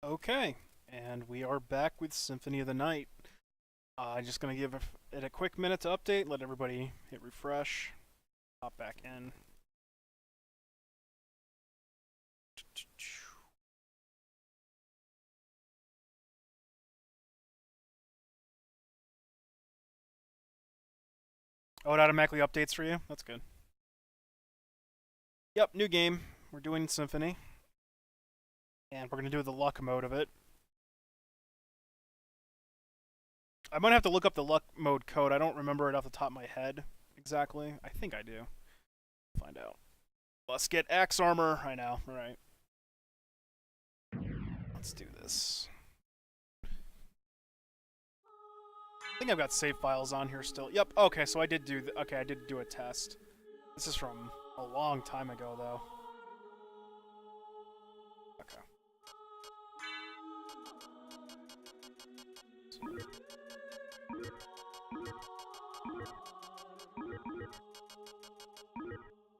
Okay, and we are back with Symphony of the Night. I'm just going to give it a quick minute to update, let everybody hit refresh, hop back in. Oh, it automatically updates for you? That's good. Yep, new game. We're doing Symphony. And we're going to do the luck mode of it. I might have to look up the luck mode code. I don't remember it off the top of my head exactly. I think I do. Find out. Let's get axe armor. I know. All right. Let's do this. I think I've got save files on here still. Yep. Okay, so I did do. I did do a test. This is from a long time ago, though. Okay.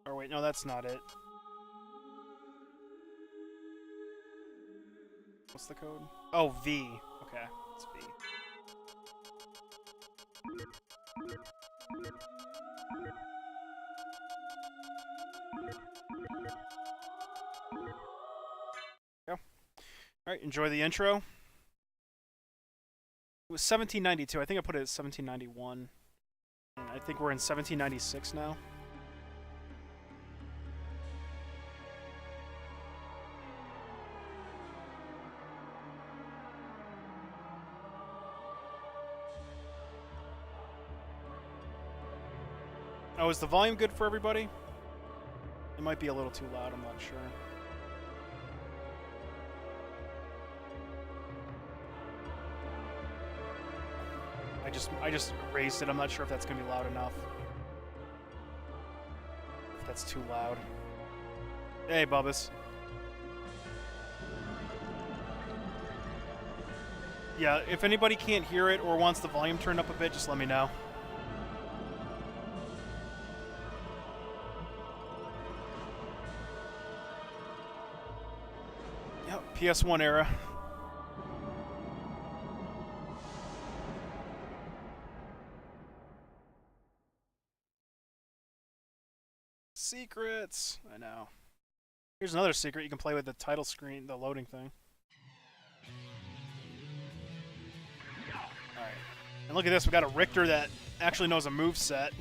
Or wait, no, that's not it. What's the code? Oh, V. Okay, it's V. Go. Alright, enjoy the intro. It was 1792. I think I put it at 1791. And I think we're in 1796 now. Oh, is the volume good for everybody? It might be a little too loud, I'm not sure. I just raised it. I'm not sure if that's gonna be loud enough. If that's too loud. Hey, Bubbas. Yeah, if anybody can't hear it or wants the volume turned up a bit, just let me know. Yep, PS1 era. Secrets! I know. Here's another secret. You can play with the title screen, the loading thing. Alright. And look at this, we got a Richter that actually knows a move set.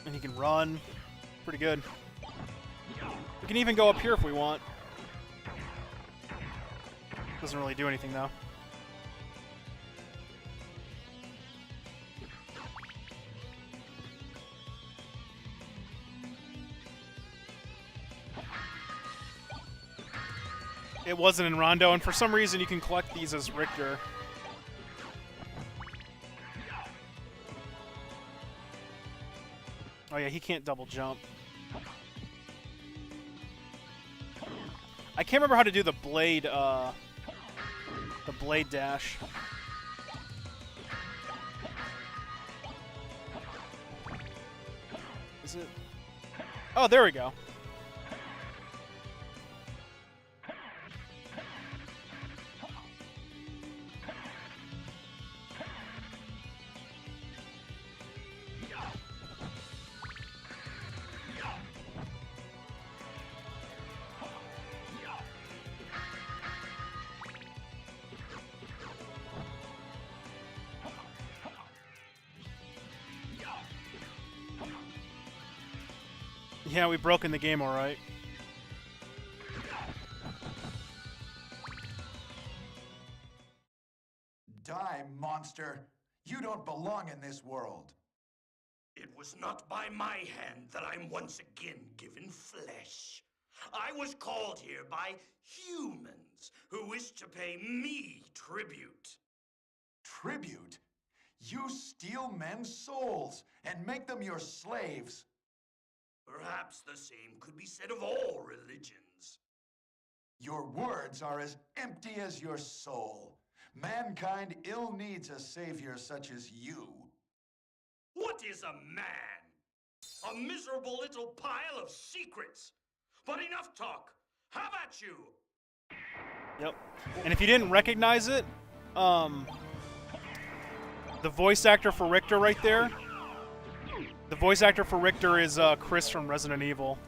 And he can run. Pretty good. We can even go up here if we want. Doesn't really do anything though. It wasn't in Rondo, and for some reason you can collect these as Richter. Oh yeah, he can't double jump. I can't remember how to do the blade dash. Is it? Oh, there we go. Yeah, we broke in the game, alright. Die, monster! You don't belong in this world. It was not by my hand that I'm once again given flesh. I was called here by humans who wish to pay me tribute. Tribute? You steal men's souls and make them your slaves. Perhaps the same could be said of all religions. Your words are as empty as your soul. Mankind ill needs a savior such as you. What is a man? A miserable little pile of secrets. But enough talk. Have at you. Yep. And if you didn't recognize it, the voice actor for Richter right there, the voice actor for Richter is Chris from Resident Evil.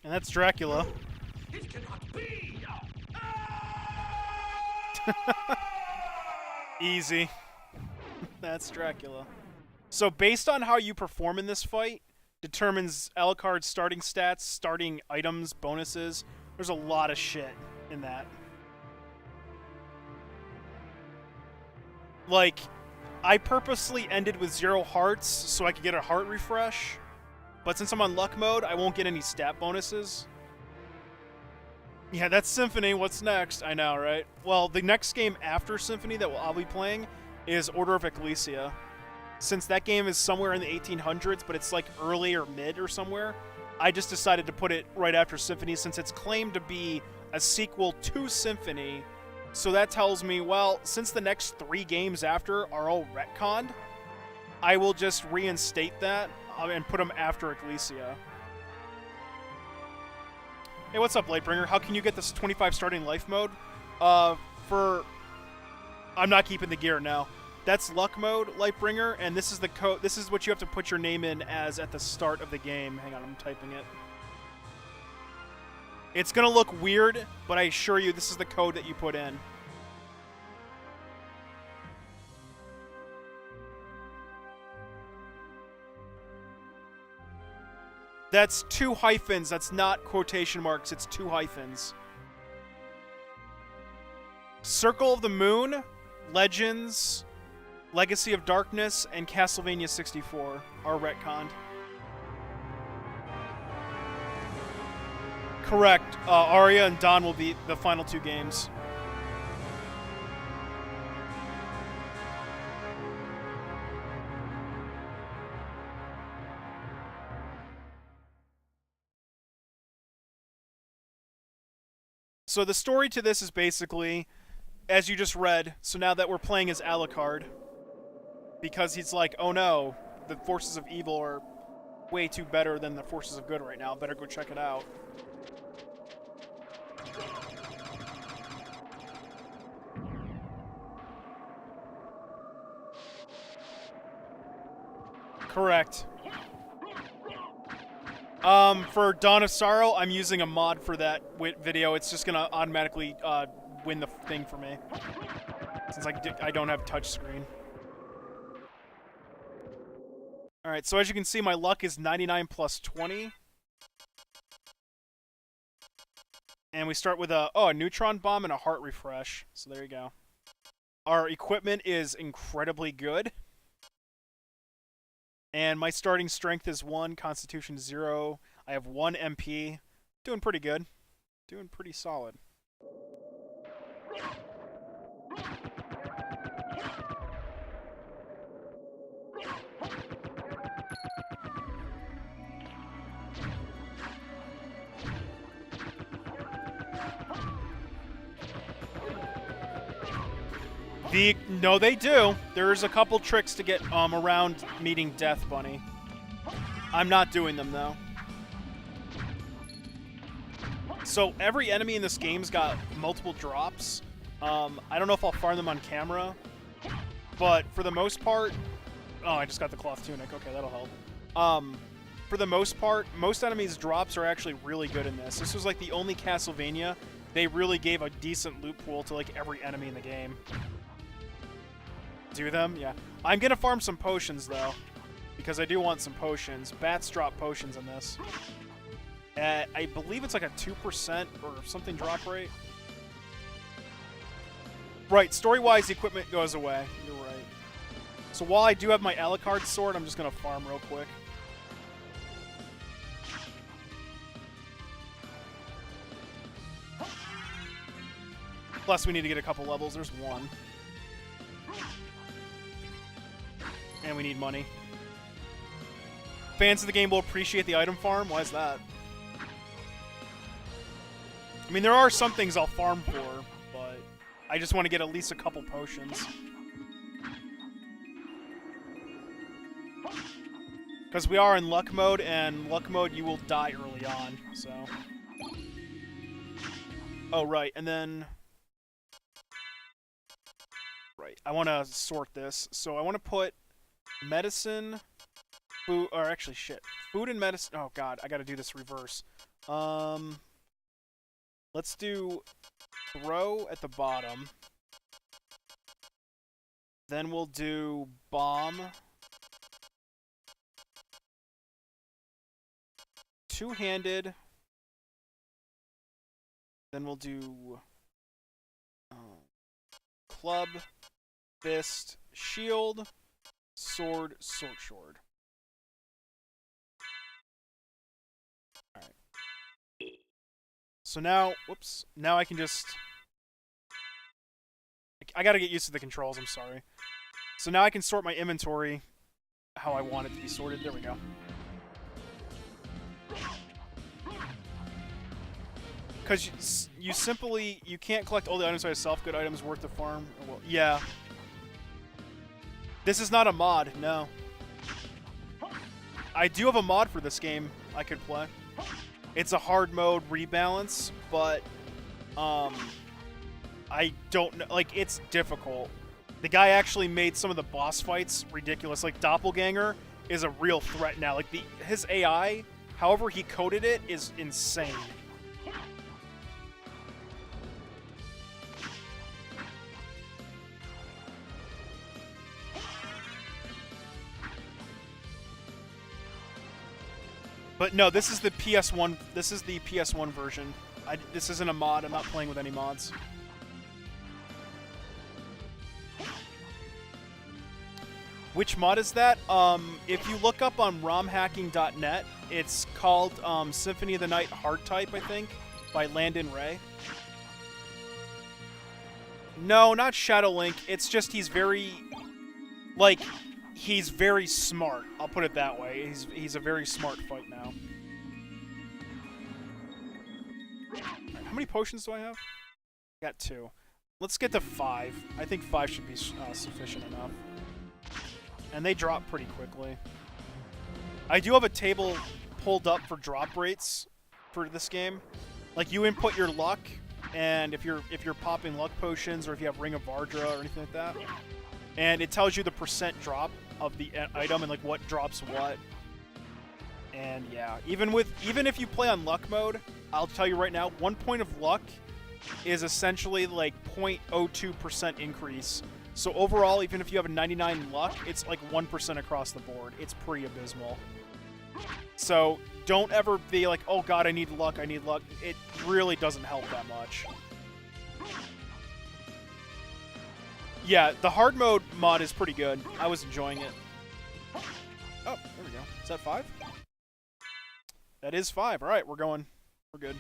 And that's Dracula. It cannot be. Easy. That's Dracula. So based on how you perform in this fight, determines Alucard's starting stats, starting items, bonuses. There's a lot of shit in that. Like, I purposely ended with 0 hearts so I could get a heart refresh. But since I'm on luck mode, I won't get any stat bonuses. Yeah, that's Symphony. What's next? I know, right? Well, the next game after Symphony that I'll be playing is Order of Ecclesia. Since that game is somewhere in the 1800s, but it's like early or mid or somewhere, I just decided to put it right after Symphony since it's claimed to be a sequel to Symphony. So that tells me, well, since the next 3 games after are all retconned, I will just reinstate that and put them after Ecclesia. Hey, what's up, Lightbringer? How can you get this 25 starting life mode? I'm not keeping the gear now. That's luck mode, Lightbringer, and this is the code. This is what you have to put your name in as at the start of the game. Hang on, I'm typing it. It's gonna look weird, but I assure you, this is the code that you put in. That's 2 hyphens. That's not quotation marks. It's 2 hyphens. Circle of the Moon, Legends, Legacy of Darkness, and Castlevania 64 are retconned. Correct. Arya and Dawn will be the final 2 games. So the story to this is basically, as you just read, so now that we're playing as Alucard, because he's like, oh no, the forces of evil are way too better than the forces of good right now, better go check it out. Correct. For Dawn of Sorrow, I'm using a mod for that video. It's just gonna automatically win the thing for me, since I don't have touchscreen. Alright, so as you can see, my luck is 99 plus 20. And we start with a neutron bomb and a heart refresh. So there you go. Our equipment is incredibly good. And my starting strength is 1, constitution 0. I have 1 MP. Doing pretty good. Doing pretty solid. No, they do. There's a couple tricks to get around meeting Death Bunny. I'm not doing them, though. So every enemy in this game's got multiple drops. I don't know if I'll farm them on camera, but for the most part... Oh, I just got the cloth tunic. Okay, that'll help. For the most part, most enemies' drops are actually really good in this. This was like the only Castlevania they really gave a decent loot pool to like every enemy in the game. Do them? Yeah. I'm gonna farm some potions, though, because I do want some potions. Bats drop potions in this. I believe it's like a 2% or something drop rate. Right, story-wise, the equipment goes away. You're right. So while I do have my Alucard sword, I'm just gonna farm real quick. Plus, we need to get a couple levels. There's one. And we need money. Fans of the game will appreciate the item farm. Why is that? I mean, there are some things I'll farm for, but I just want to get at least a couple potions. Because we are in luck mode, and luck mode you will die early on, so... Oh, right, and then... Right, I want to sort this. So I want to put medicine, food, or actually, shit. Food and medicine... Oh, God, I gotta do this reverse. Let's do throw at the bottom. Then we'll do bomb. Two-handed. Then we'll do club, fist, shield, sword, sword. Alright. So now, whoops, now I can just... I gotta get used to the controls, I'm sorry. So now I can sort my inventory how I want it to be sorted. There we go. Because you simply, you can't collect all the items by yourself. Good items worth the farm. Well, yeah. This is not a mod, no. I do have a mod for this game I could play. It's a hard mode rebalance, but I don't know, like, it's difficult. The guy actually made some of the boss fights ridiculous. Like, Doppelganger is a real threat now. Like, his AI, however he coded it, is insane. But no, this is the PS1. This is the PS1 version. This isn't a mod. I'm not playing with any mods. Which mod is that? If you look up on romhacking.net, it's called Symphony of the Night Hard Type, I think, by Landon Ray. No, not Shadow Link. It's just he's very, like, he's very smart. I'll put it that way. He's a very smart fight now. Right, how many potions do I have? I got 2. Let's get to 5. I think 5 should be sufficient enough. And they drop pretty quickly. I do have a table pulled up for drop rates for this game. Like, you input your luck, and if you're popping luck potions, or if you have Ring of Vardra or anything like that, and it tells you the % drop of the item and like what drops what. And yeah, even if you play on luck mode, I'll tell you right now, 1 point of luck is essentially like 0.02% increase. So overall, even if you have a 99 luck, it's like 1% across the board. It's pretty abysmal. So don't ever be like, oh god, I need luck, I need luck. It really doesn't help that much. Yeah, the hard mode mod is pretty good. I was enjoying it. Oh, there we go. Is that 5? That is 5. Alright, we're going. We're good.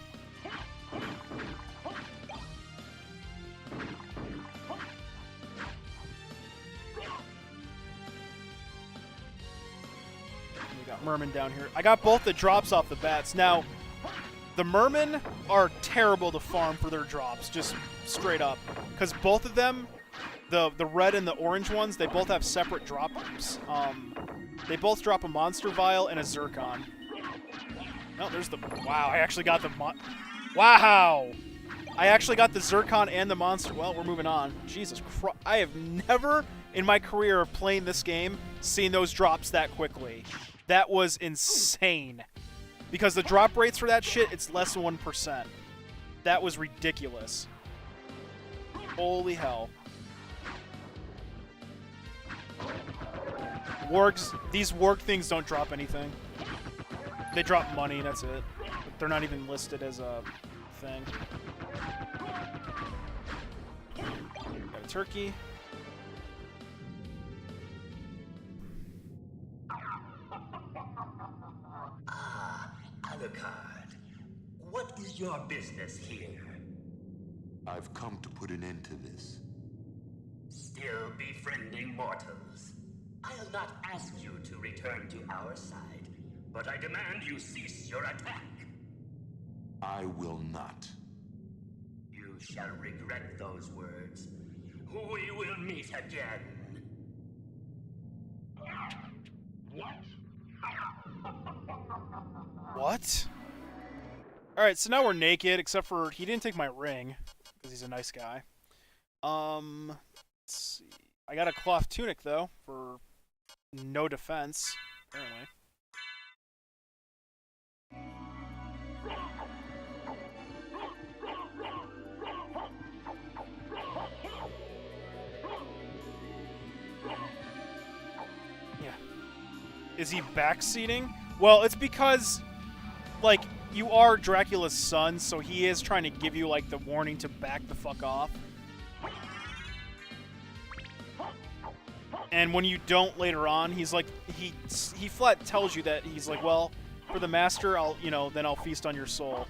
We got Merman down here. I got both the drops off the bats. Now, the Mermen are terrible to farm for their drops, just straight up. Because both of them, the red and the orange ones, they both have separate drops. They both drop a Monster Vial and a Zircon. No, there's the... Wow, I actually got the... Wow! I actually got the Zircon and the Monster... Well, we're moving on. Jesus Christ. I have never, in my career of playing this game, seen those drops that quickly. That was insane. Because the drop rates for that shit, it's less than 1%. That was ridiculous. Holy hell. Wargs, these warg things don't drop anything. They drop money, that's it. But they're not even listed as a thing. Got a turkey. Alucard, what is your business here? I've come to put an end to this. Still befriending mortals. I'll not ask you to return to our side, but I demand you cease your attack. I will not. You shall regret those words. We will meet again. What? Alright, so now we're naked, except for he didn't take my ring, because he's a nice guy. Let's see. I got a cloth tunic, though, for no defense, apparently. Yeah. Is he backseating? Well, it's because, like, you are Dracula's son, so he is trying to give you, like, the warning to back the fuck off. And when you don't later on, he's like, he flat tells you that he's like, well, for the master, then I'll feast on your soul.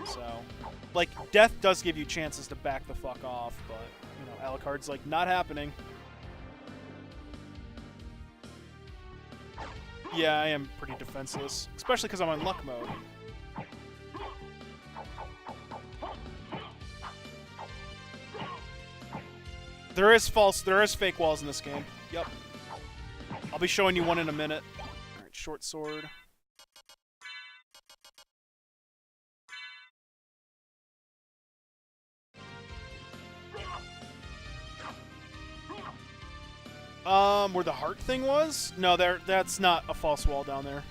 So, like, death does give you chances to back the fuck off, but, Alucard's like, not happening. Yeah, I am pretty defenseless, especially because I'm on luck mode. There is fake walls in this game. Yep. I'll be showing you one in a minute. Alright, short sword. Where the heart thing was? No, that's not a false wall down there.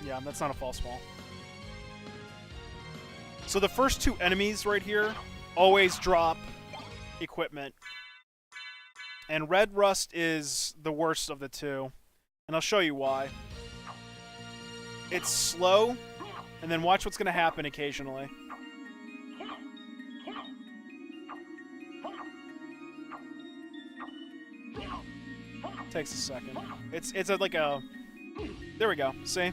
Yeah, that's not a false wall. So the first two enemies right here always drop equipment. And Red Rust is the worst of the two. And I'll show you why. It's slow, and then watch what's going to happen occasionally. Takes a second. It's like a... There we go. See?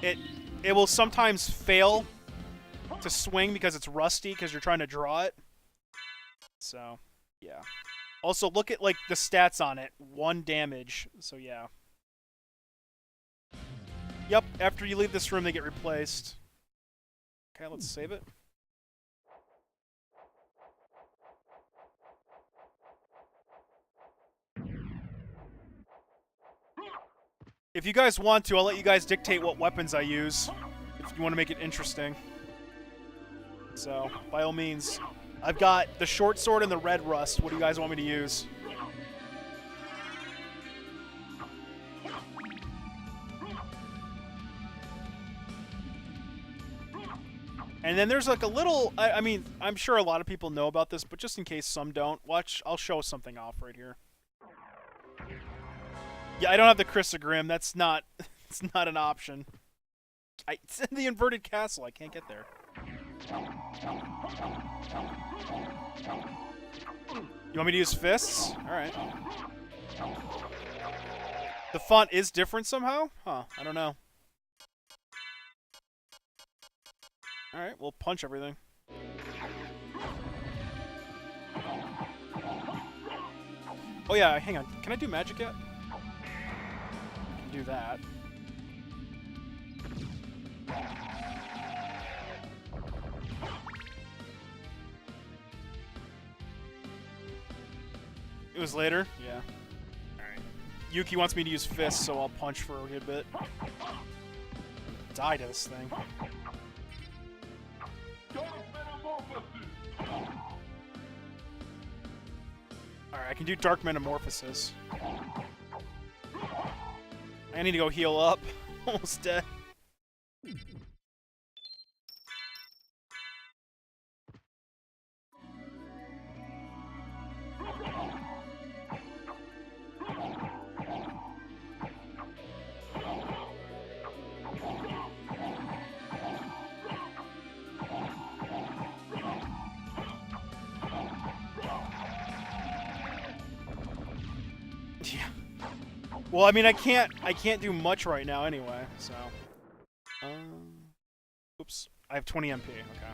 It will sometimes fail to swing because it's rusty because you're trying to draw it. So, yeah. Also, look at, like, the stats on it. 1 damage. So, yeah. Yep, after you leave this room, they get replaced. Okay, let's save it. If you guys want to, I'll let you guys dictate what weapons I use. If you want to make it interesting. So, by all means. I've got the short sword and the red rust. What do you guys want me to use? And then there's like a little... I mean, I'm sure a lot of people know about this, but just in case some don't, watch. I'll show something off right here. Yeah, I don't have the Chrysogrim. That's not... It's not an option. It's in the inverted castle. I can't get there. You want me to use fists? Alright. The font is different somehow? Huh, I don't know. Alright, we'll punch everything. Oh yeah, hang on. Can I do magic yet? I can do that. It was later? Yeah. Alright. Yuki wants me to use fists, so I'll punch for a good bit. Die to this thing. Alright, I can do Dark Metamorphosis. I need to go heal up. Almost dead. Well, I mean, I can't do much right now anyway, so. I have 20 MP. Okay.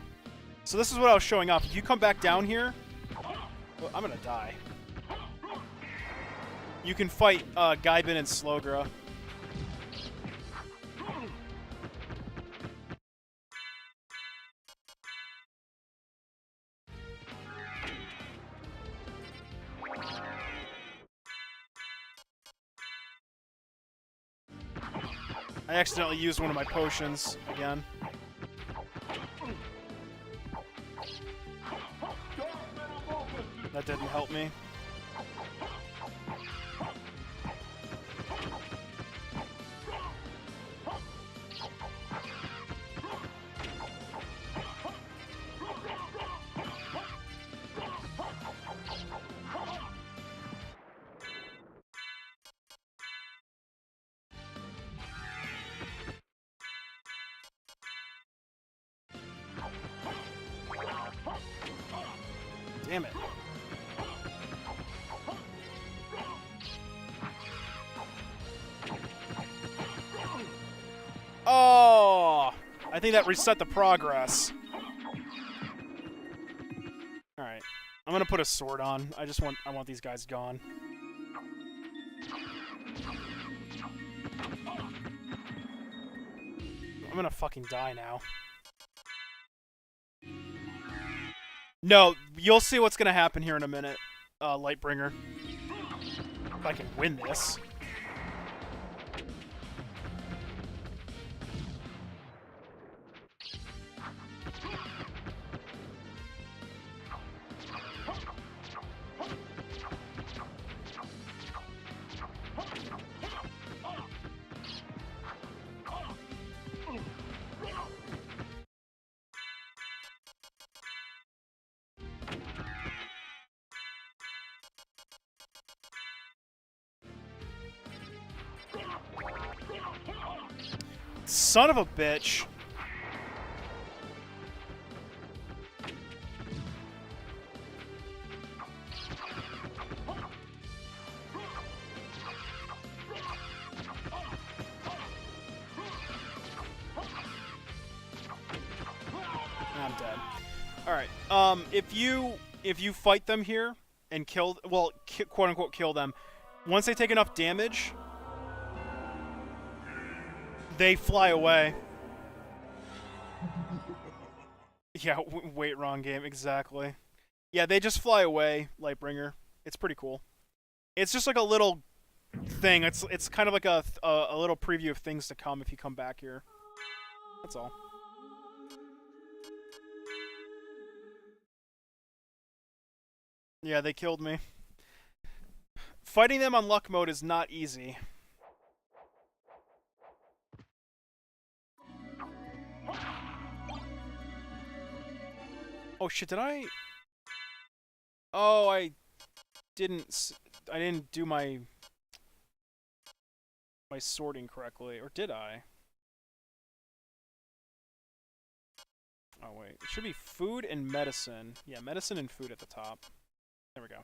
So this is what I was showing off. If you come back down here, well, I'm gonna die. You can fight Gaibin and Slogra. I accidentally used one of my potions again. That didn't help me. Damn it. Oh! I think that reset the progress. Alright. I'm gonna put a sword on. I want these guys gone. I'm gonna fucking die now. No, you'll see what's gonna happen here in a minute, Lightbringer. If I can win this. Son of a bitch. I'm dead. Alright, if you fight them here and kill, well, quote unquote kill them, once they take enough damage, they fly away. Yeah, wait, wrong game, exactly. Yeah, they just fly away, Lightbringer. It's pretty cool. It's just like a little thing. It's kind of like a little preview of things to come if you come back here. That's all. Yeah, they killed me. Fighting them on luck mode is not easy. Oh shit, did I... Oh, I didn't do my sorting correctly, or did I? Oh wait, it should be food and medicine. Yeah, medicine and food at the top. There we go.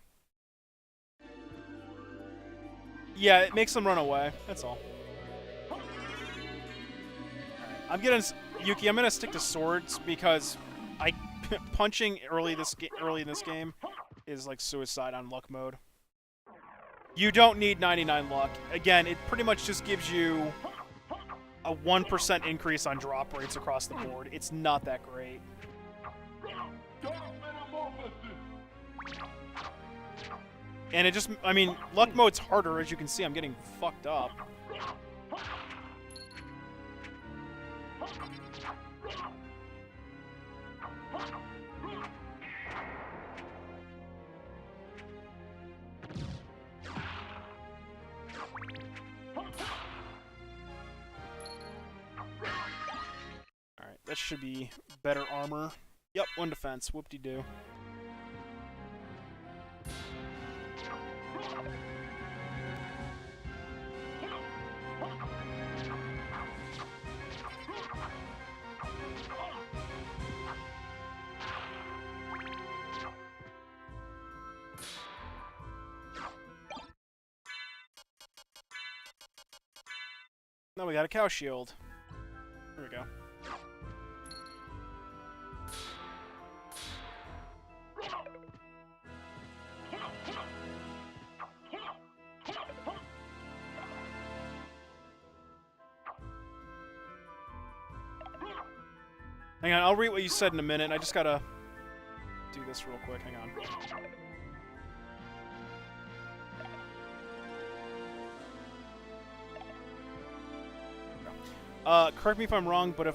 Yeah, it makes them run away. That's all. I'm gonna Yuki. I'm gonna stick to swords because punching early in this game is like suicide on luck mode. You don't need 99 luck. Again, it pretty much just gives you a 1% increase on drop rates across the board. It's not that great. And it just, I mean, luck mode's harder. As you can see, I'm getting fucked up. Alright, that should be better armor. Yep, 1 defense. Whoop-de-doo. Now we got a cow shield. There we go. Hang on, I'll read what you said in a minute. I just gotta do this real quick. Hang on. Correct me if I'm wrong, but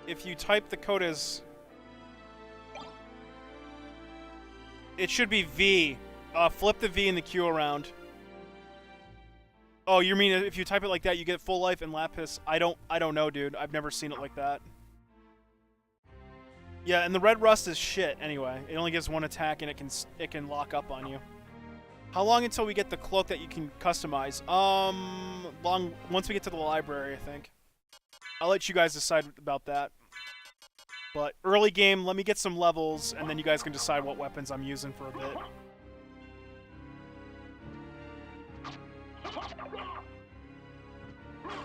if you type the code as... It should be V. Flip the V in the Q around. Oh, you mean if you type it like that, you get full life and lapis? I don't know, dude. I've never seen it like that. Yeah, and the red rust is shit anyway. It only gives one attack and it can lock up on you. How long until we get the cloak that you can customize? Once we get to the library, I think. I'll let you guys decide about that. But early game, let me get some levels, and then you guys can decide what weapons I'm using for a bit.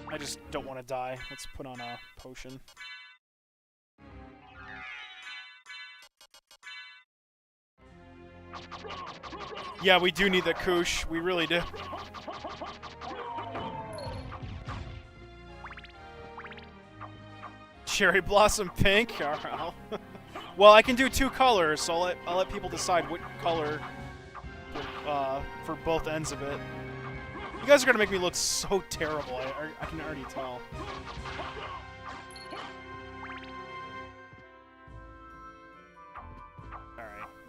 I just don't want to die. Let's put on a potion. Yeah, we do need the Koosh. We really do. Cherry Blossom Pink? Alright. Well, I can do 2 colors, so I'll let people decide what color for both ends of it. You guys are gonna make me look so terrible. I can already tell.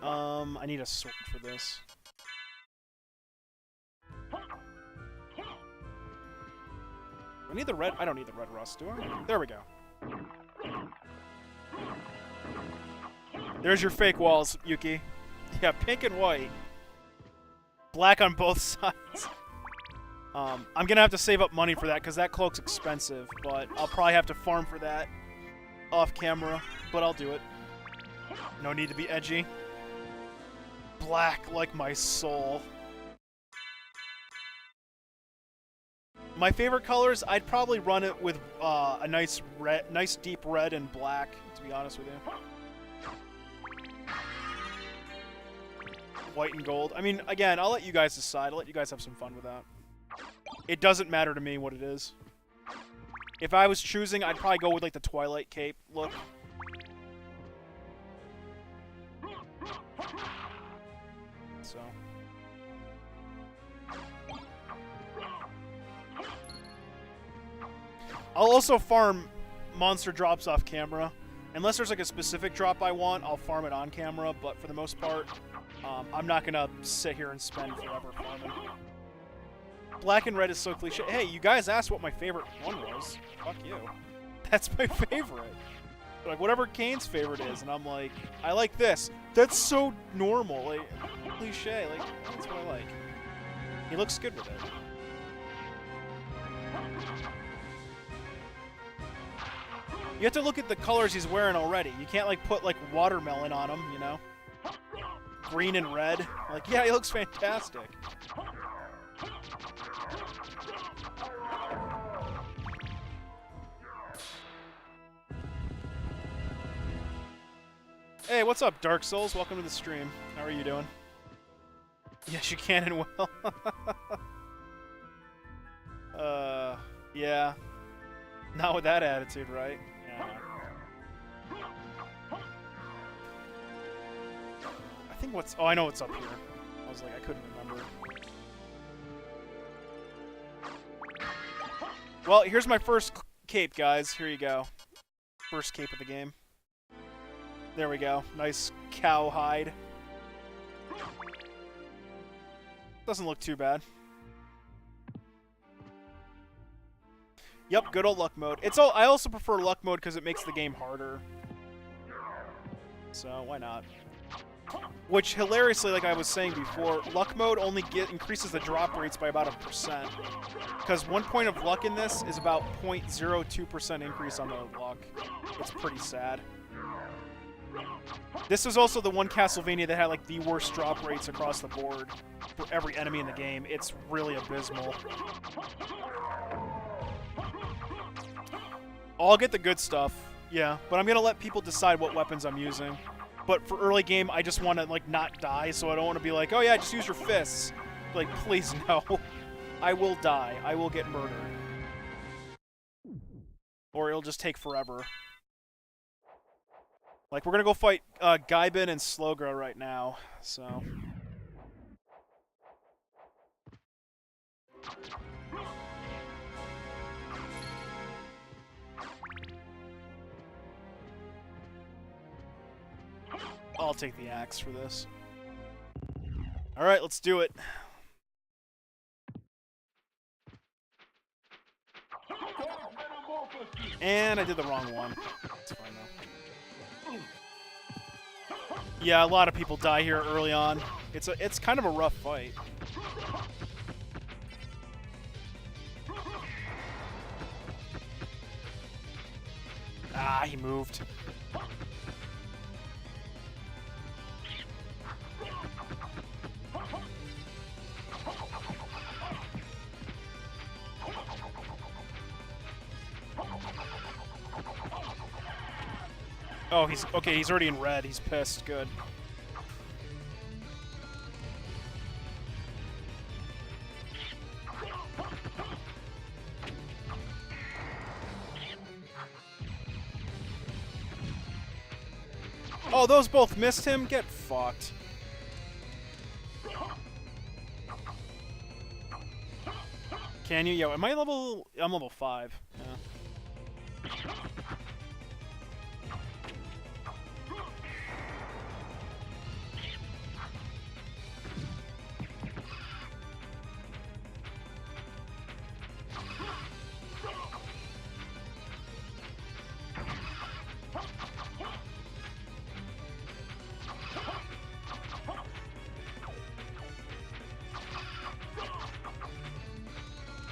Alright. I need a sword for this. I need the red. I don't need the red rust, do I? There we go. There's your fake walls, Yuki. Yeah, pink and white. Black on both sides. I'm gonna have to save up money for that because that cloak's expensive, but I'll probably have to farm for that off camera, but I'll do it. No need to be edgy. Black like my soul. My favorite colors, I'd probably run it with a nice red, nice deep red and black, to be honest with you. White and gold. I mean, again, I'll let you guys decide. I'll let you guys have some fun with that. It doesn't matter to me what it is. If I was choosing, I'd probably go with like the Twilight Cape look. So. I'll also farm monster drops off camera. Unless there's like a specific drop I want, I'll farm it on camera, but for the most part, I'm not gonna sit here and spend forever farming. Black and red is so cliche. Hey, you guys asked what my favorite one was. Fuck you. That's my favorite. Like, whatever Kane's favorite is, and I'm like, I like this. That's so normal. Like, cliche. Like, that's what I like. He looks good with it. You have to look at the colors he's wearing already. You can't, like, put, like, watermelon on him, you know? Green and red. Like, yeah, he looks fantastic. Hey, what's up, Dark Souls? Welcome to the stream. How are you doing? Yes, you can and will. Yeah. Not with that attitude, right? Yeah. I think what's... Oh, I know what's up here. I was like, I couldn't remember. Well, here's my first cape, guys. Here you go. First cape of the game. There we go. Nice cow hide. Doesn't look too bad. Yep, good old luck mode. I also prefer luck mode because it makes the game harder. So, why not? Which, hilariously, like I was saying before, luck mode only increases the drop rates by about 1%. Because 1 point of luck in this is about 0.02% increase on the luck. It's pretty sad. This is also the one Castlevania that had like the worst drop rates across the board for every enemy in the game. It's really abysmal. I'll get the good stuff, yeah, but I'm gonna let people decide what weapons I'm using. But for early game, I just want to like not die, so I don't want to be like, oh yeah, just use your fists. Like, please no. I will die. I will get murdered. Or it'll just take forever. Like, we're gonna go fight Gaibin and Slowgrow right now, so... I'll take the axe for this. Alright, let's do it. And I did the wrong one. It's fine though. Yeah, a lot of people die here early on. It's kind of a rough fight. Ah, he moved. Oh, he's okay. He's already in red. He's pissed. Good. Oh, those both missed him? Get fucked. Can you? Yo, am I level... I'm level 5. Yeah.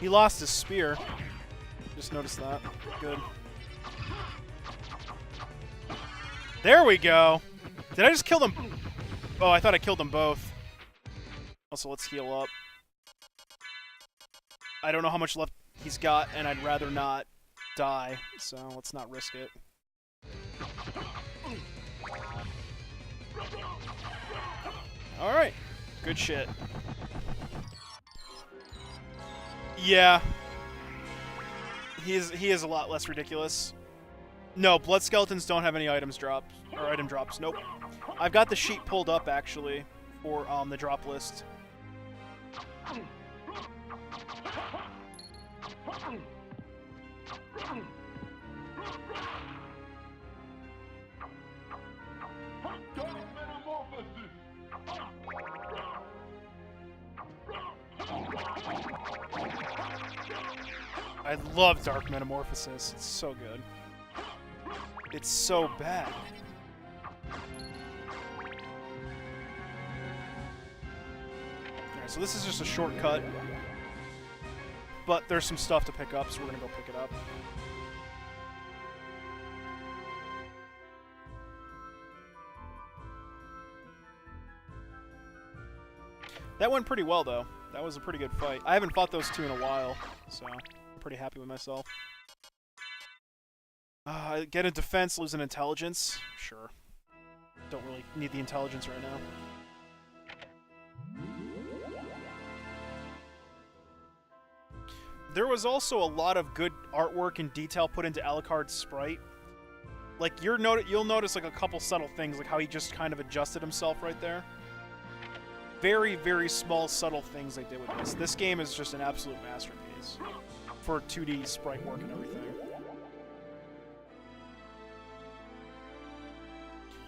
He lost his spear. Just noticed that. Good. There we go. Did I just kill them? Oh, I thought I killed them both. Also, let's heal up. I don't know how much left he's got, and I'd rather not die, so let's not risk it. Alright. Good shit. Yeah. He is a lot less ridiculous. No, blood skeletons don't have any items dropped or item drops. Nope. I've got the sheet pulled up actually for the drop list. I love Dark Metamorphosis. It's so good. It's so bad. Alright, so this is just a shortcut. But there's some stuff to pick up, so we're gonna go pick it up. That went pretty well, though. That was a pretty good fight. I haven't fought those two in a while, so... pretty happy with myself. Get a defense, lose an intelligence. Sure. Don't really need the intelligence right now. There was also a lot of good artwork and detail put into Alucard's sprite. Like, you'll notice like a couple subtle things, like how he just kind of adjusted himself right there. Very, very small, subtle things they did with this. This game is just an absolute masterpiece. For 2D sprite work and everything.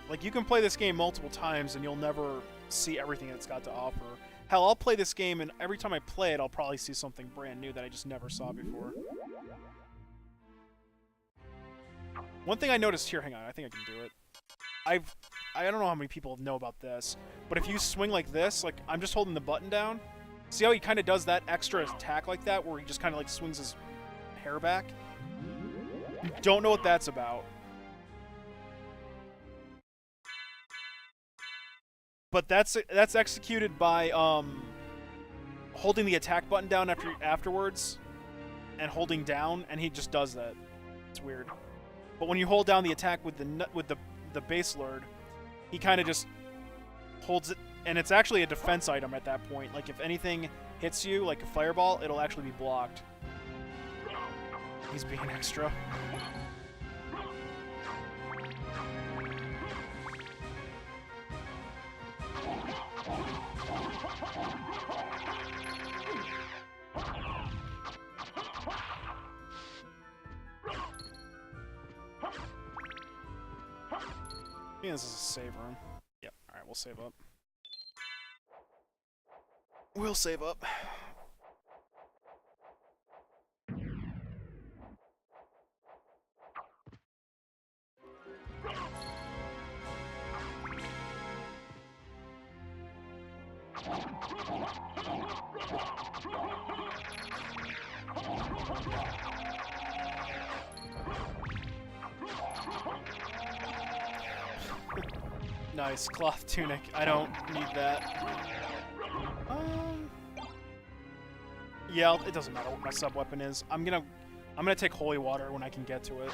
Like, you can play this game multiple times and you'll never see everything it's got to offer. Hell, I'll play this game and every time I play it, I'll probably see something brand new that I just never saw before. One thing I noticed here, hang on, I think I can do it. I don't know how many people know about this, but if you swing like this, like, I'm just holding the button down. See how he kind of does that extra attack like that, where he just kind of like swings his hair back? Don't know what that's about. But that's executed by holding the attack button down afterwards and holding down, and he just does that. It's weird. But when you hold down the attack with the base lord, he kind of just holds it. And it's actually a defense item at that point. Like, if anything hits you, like a fireball, it'll actually be blocked. He's being extra. Yeah, this is a save room. Yep. All right, we'll save up. We'll save up. Nice cloth tunic. I don't need that. Yeah, it doesn't matter what my sub weapon is. I'm gonna take holy water when I can get to it.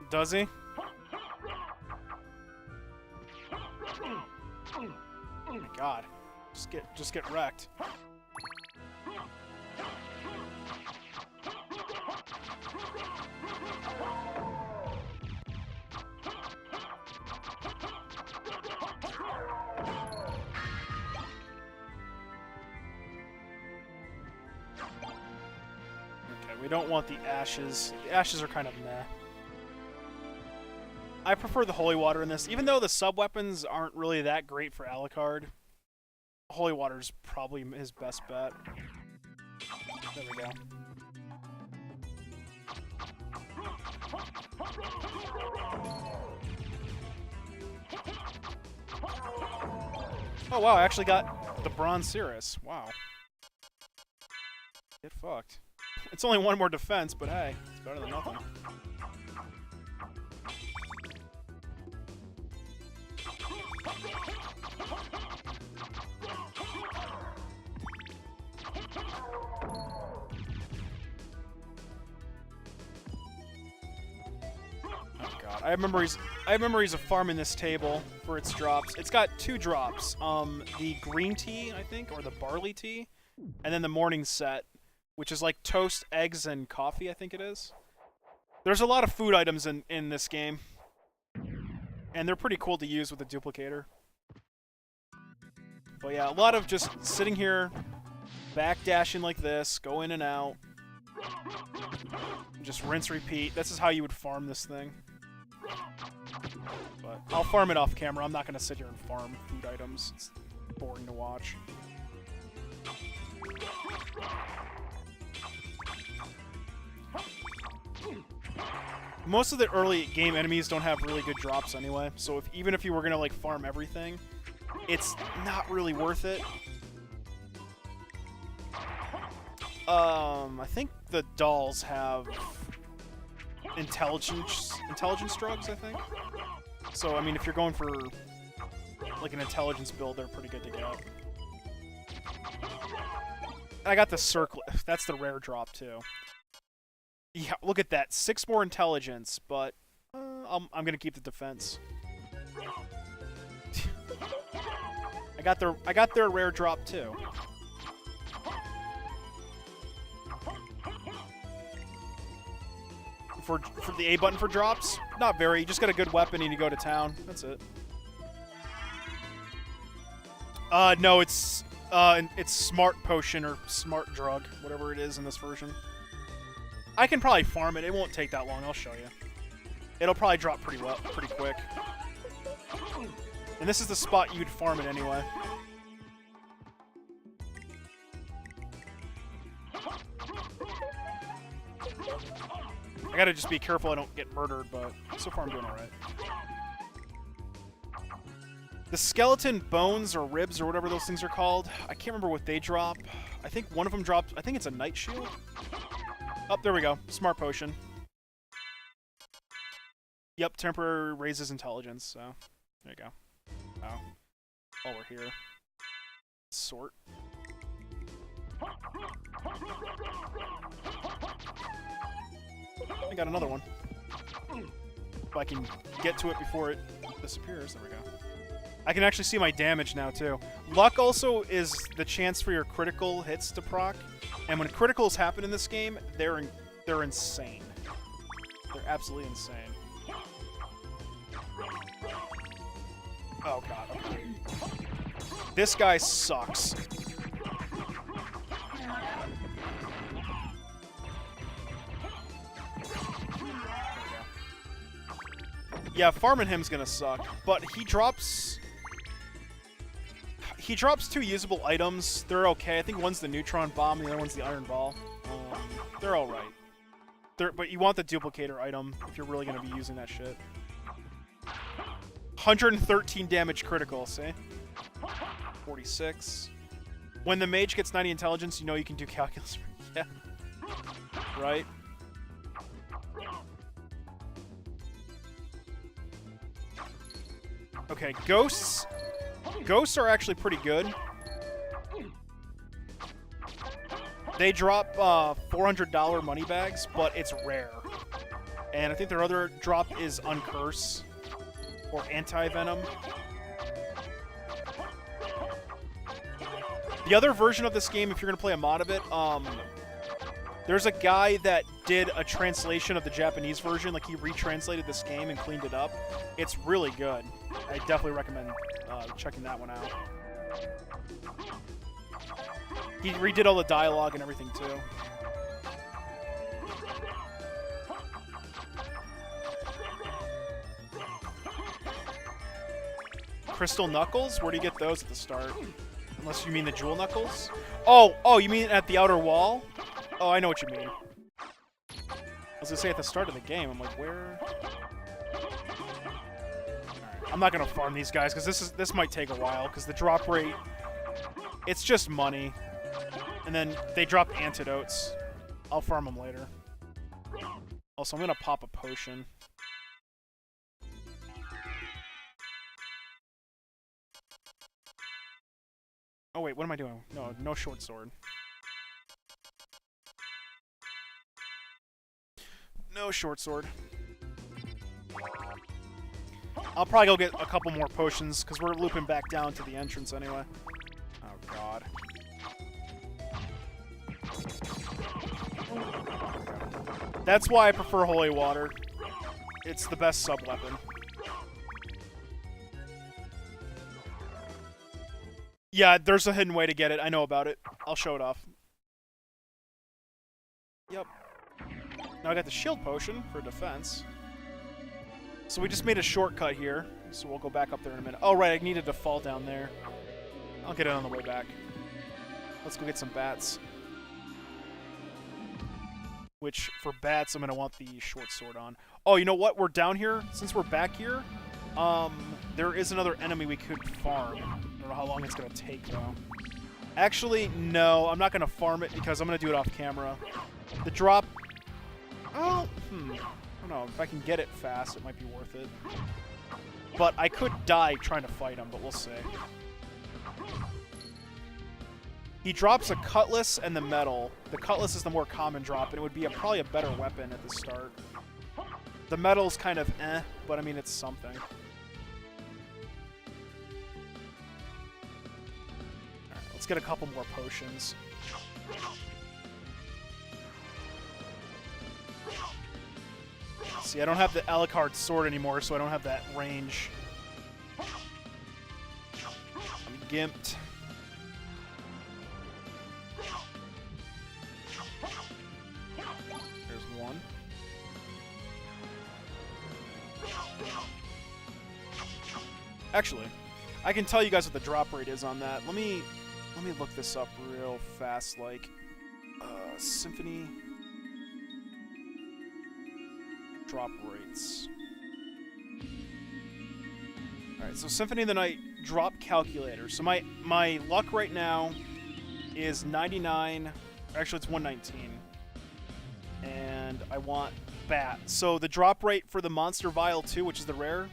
Does he? Oh my god. Just get wrecked. Okay, we don't want the ashes. The ashes are kind of meh. I prefer the holy water in this, even though the sub-weapons aren't really that great for Alucard. Holy water is probably his best bet. There we go. Oh wow, I actually got the Bronze Cirrus. Wow. Get fucked. It's only one more defense, but hey, it's better than nothing. I have memories of farming this table for its drops. It's got 2 drops. The green tea, I think, or the barley tea, and then the morning set, which is like toast, eggs, and coffee, I think it is. There's a lot of food items in this game, and they're pretty cool to use with the duplicator. But yeah, a lot of just sitting here, backdashing like this, go in and out, just rinse, repeat. This is how you would farm this thing. But I'll farm it off camera. I'm not going to sit here and farm food items. It's boring to watch. Most of the early game enemies don't have really good drops anyway, so even if you were going to like farm everything, it's not really worth it. I think the dolls have intelligence drugs, I think. So, I mean, if you're going for like an intelligence build, they're pretty good to get. I got the circlet. That's the rare drop too. Yeah, look at that. 6 more intelligence, but I'm gonna keep the defense. I got their rare drop too. For the A button for drops? Not very. You just got a good weapon and you go to town. That's it. No, it's smart potion or smart drug, whatever it is in this version. I can probably farm it. It won't take that long. I'll show you. It'll probably drop pretty quick. And this is the spot you'd farm it anyway. I gotta just be careful I don't get murdered, but so far I'm doing alright. The skeleton bones or ribs or whatever those things are called, I can't remember what they drop. I think one of them drops, I think it's a night shield. Oh, there we go. Smart potion. Yep, temporary raises intelligence, so there you go. Oh. While we're here. Sort. I got another one. If I can get to it before it disappears, there we go. I can actually see my damage now, too. Luck also is the chance for your critical hits to proc. And when criticals happen in this game, they're insane. They're absolutely insane. Oh, God. Okay. This guy sucks. Yeah, farming him's gonna suck, but he drops 2 usable items. They're okay. I think one's the neutron bomb, the other one's the iron ball. They're all right. But you want the duplicator item if you're really gonna be using that shit. 113 damage critical, see? 46. When the mage gets 90 intelligence, you know you can do calculus. Yeah. Right? Okay, ghosts. Ghosts are actually pretty good. They drop $400 money bags, but it's rare. And I think their other drop is Uncurse or Anti-Venom. The other version of this game, if you're going to play a mod of it, there's a guy that did a translation of the Japanese version. Like, he retranslated this game and cleaned it up. It's really good. I definitely recommend checking that one out. He redid all the dialogue and everything, too. Crystal Knuckles? Where do you get those at the start? Unless you mean the Jewel Knuckles? Oh, you mean at the outer wall? Oh, I know what you mean. I was gonna say at the start of the game. I'm like, where? I'm not gonna farm these guys because this might take a while because the drop rate, it's just money, and then they drop antidotes. I'll farm them later. Also, I'm gonna pop a potion. Oh wait, what am I doing? No short sword. No short sword. I'll probably go get a couple more potions, because we're looping back down to the entrance anyway. Oh, God. That's why I prefer Holy Water. It's the best sub-weapon. Yeah, there's a hidden way to get it. I know about it. I'll show it off. Yep. Now I got the shield potion for defense. So we just made a shortcut here, so we'll go back up there in a minute. Oh, right, I needed to fall down there. I'll get it on the way back. Let's go get some bats. Which, for bats, I'm going to want the short sword on. Oh, you know what? We're down here. Since we're back here, there is another enemy we could farm. I don't know how long it's going to take, though. Actually, no, I'm not going to farm it because I'm going to do it off camera. The drop... Oh, I don't know. If I can get it fast, it might be worth it. But I could die trying to fight him, but we'll see. He drops a cutlass and the metal. The cutlass is the more common drop, and it would be probably a better weapon at the start. The metal's kind of but I mean, it's something. Alright, let's get a couple more potions. See, I don't have the Alucard sword anymore, so I don't have that range. I'm gimped. There's one. Actually, I can tell you guys what the drop rate is on that. Let me look this up real fast, like Symphony drop rates. Alright, so Symphony of the Night drop calculator. So my luck right now is 99. Actually, it's 119. And I want bat. So the drop rate for the Monster Vial 2, which is the rare,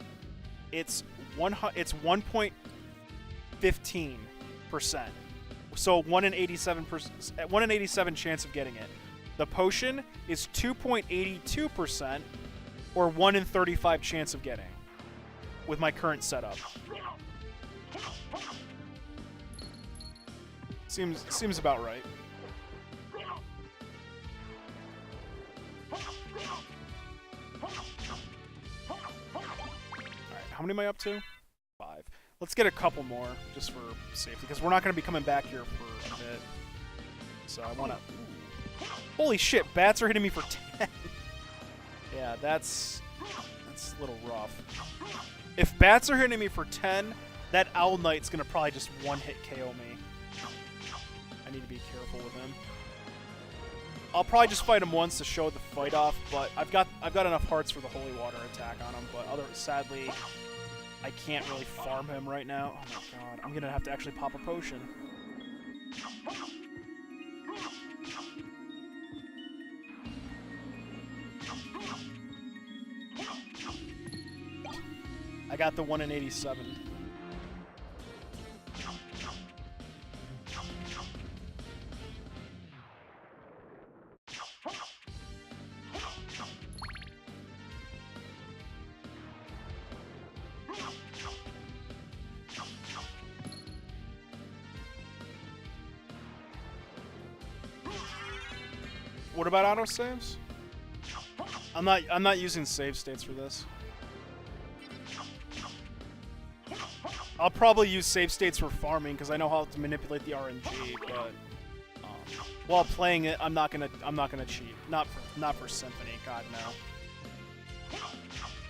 it's 1.15%. So 1 in 87 chance of getting it. The potion is 2.82%, or 1 in 35 chance of getting, with my current setup. Seems about right. Alright, how many am I up to? 5. Let's get a couple more, just for safety, because we're not going to be coming back here for a bit. So I want to... Holy shit, bats are hitting me for 10. Yeah, that's a little rough. If bats are hitting me for 10, that Owl Knight's going to probably just one-hit KO me. I need to be careful with him. I'll probably just fight him once to show the fight off, but I've got enough hearts for the Holy Water attack on him, but sadly, I can't really farm him right now. Oh my god, I'm gonna have to actually pop a potion. I got the 1 in 87. What about autosaves? I'm not using save states for this. I'll probably use save states for farming because I know how to manipulate the RNG, but while playing it, I'm not gonna cheat. Not for Symphony. God no.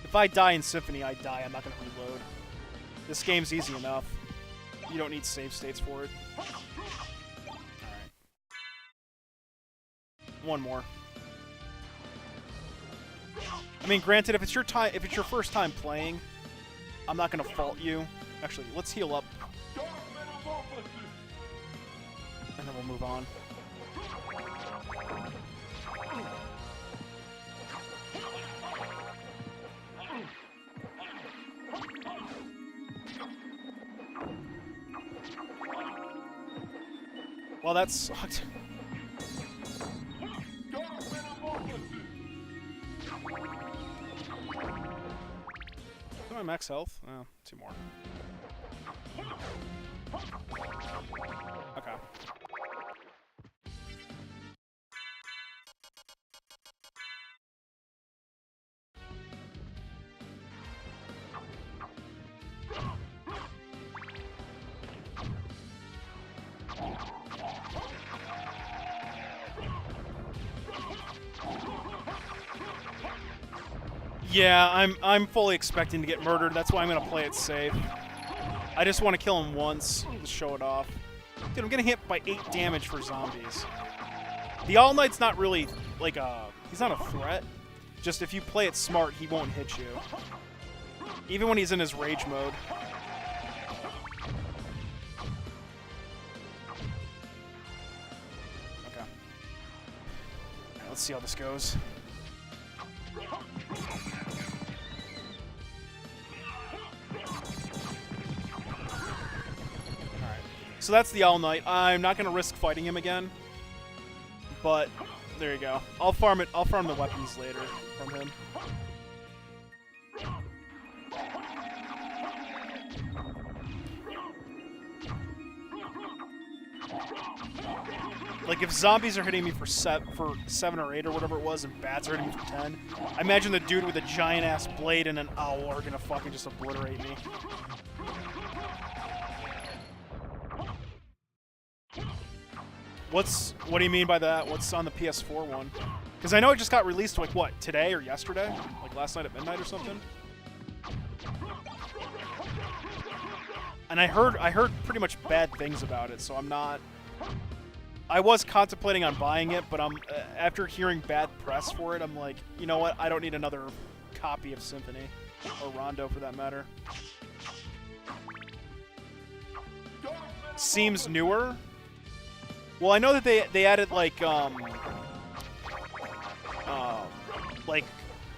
If I die in Symphony, I die. I'm not gonna reload. This game's easy enough. You don't need save states for it. All right. One more. I mean, granted, if it's your first time playing, I'm not gonna fault you. Actually, let's heal up. And then we'll move on. Well, that sucked. Am I max health? Oh, 2 more. Okay. Yeah, I'm fully expecting to get murdered. That's why I'm gonna play it safe. I just want to kill him once to show it off. Dude, I'm getting hit by 8 damage for zombies. The All Knight's not really like he's not a threat. Just if you play it smart, he won't hit you. Even when he's in his rage mode. Okay. Alright, let's see how this goes. So that's the Owl Knight. I'm not going to risk fighting him again. But, there you go. I'll farm it. I'll farm the weapons later from him. Like, if zombies are hitting me for 7 or 8 or whatever it was, and bats are hitting me for 10, I imagine the dude with a giant-ass blade and an owl are going to fucking just obliterate me. What do you mean by that? What's on the PS4 one? Because I know it just got released like what, today or yesterday? Like last night at midnight or something? And I heard pretty much bad things about it, so I'm not. I was contemplating on buying it, but after hearing bad press for it, I'm like, you know what? I don't need another copy of Symphony or Rondo for that matter. Seems newer. Well, I know that they added like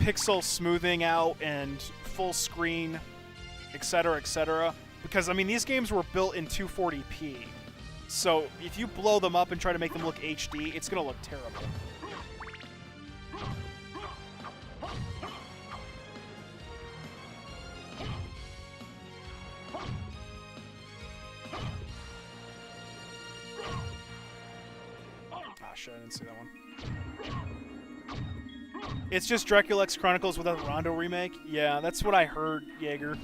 pixel smoothing out and full screen, etc., etc. Because I mean, these games were built in 240p, so if you blow them up and try to make them look HD, it's gonna look terrible. shit, I didn't see that one. It's just Dracula X Chronicles with a Rondo remake? Yeah, that's what I heard, Jaeger.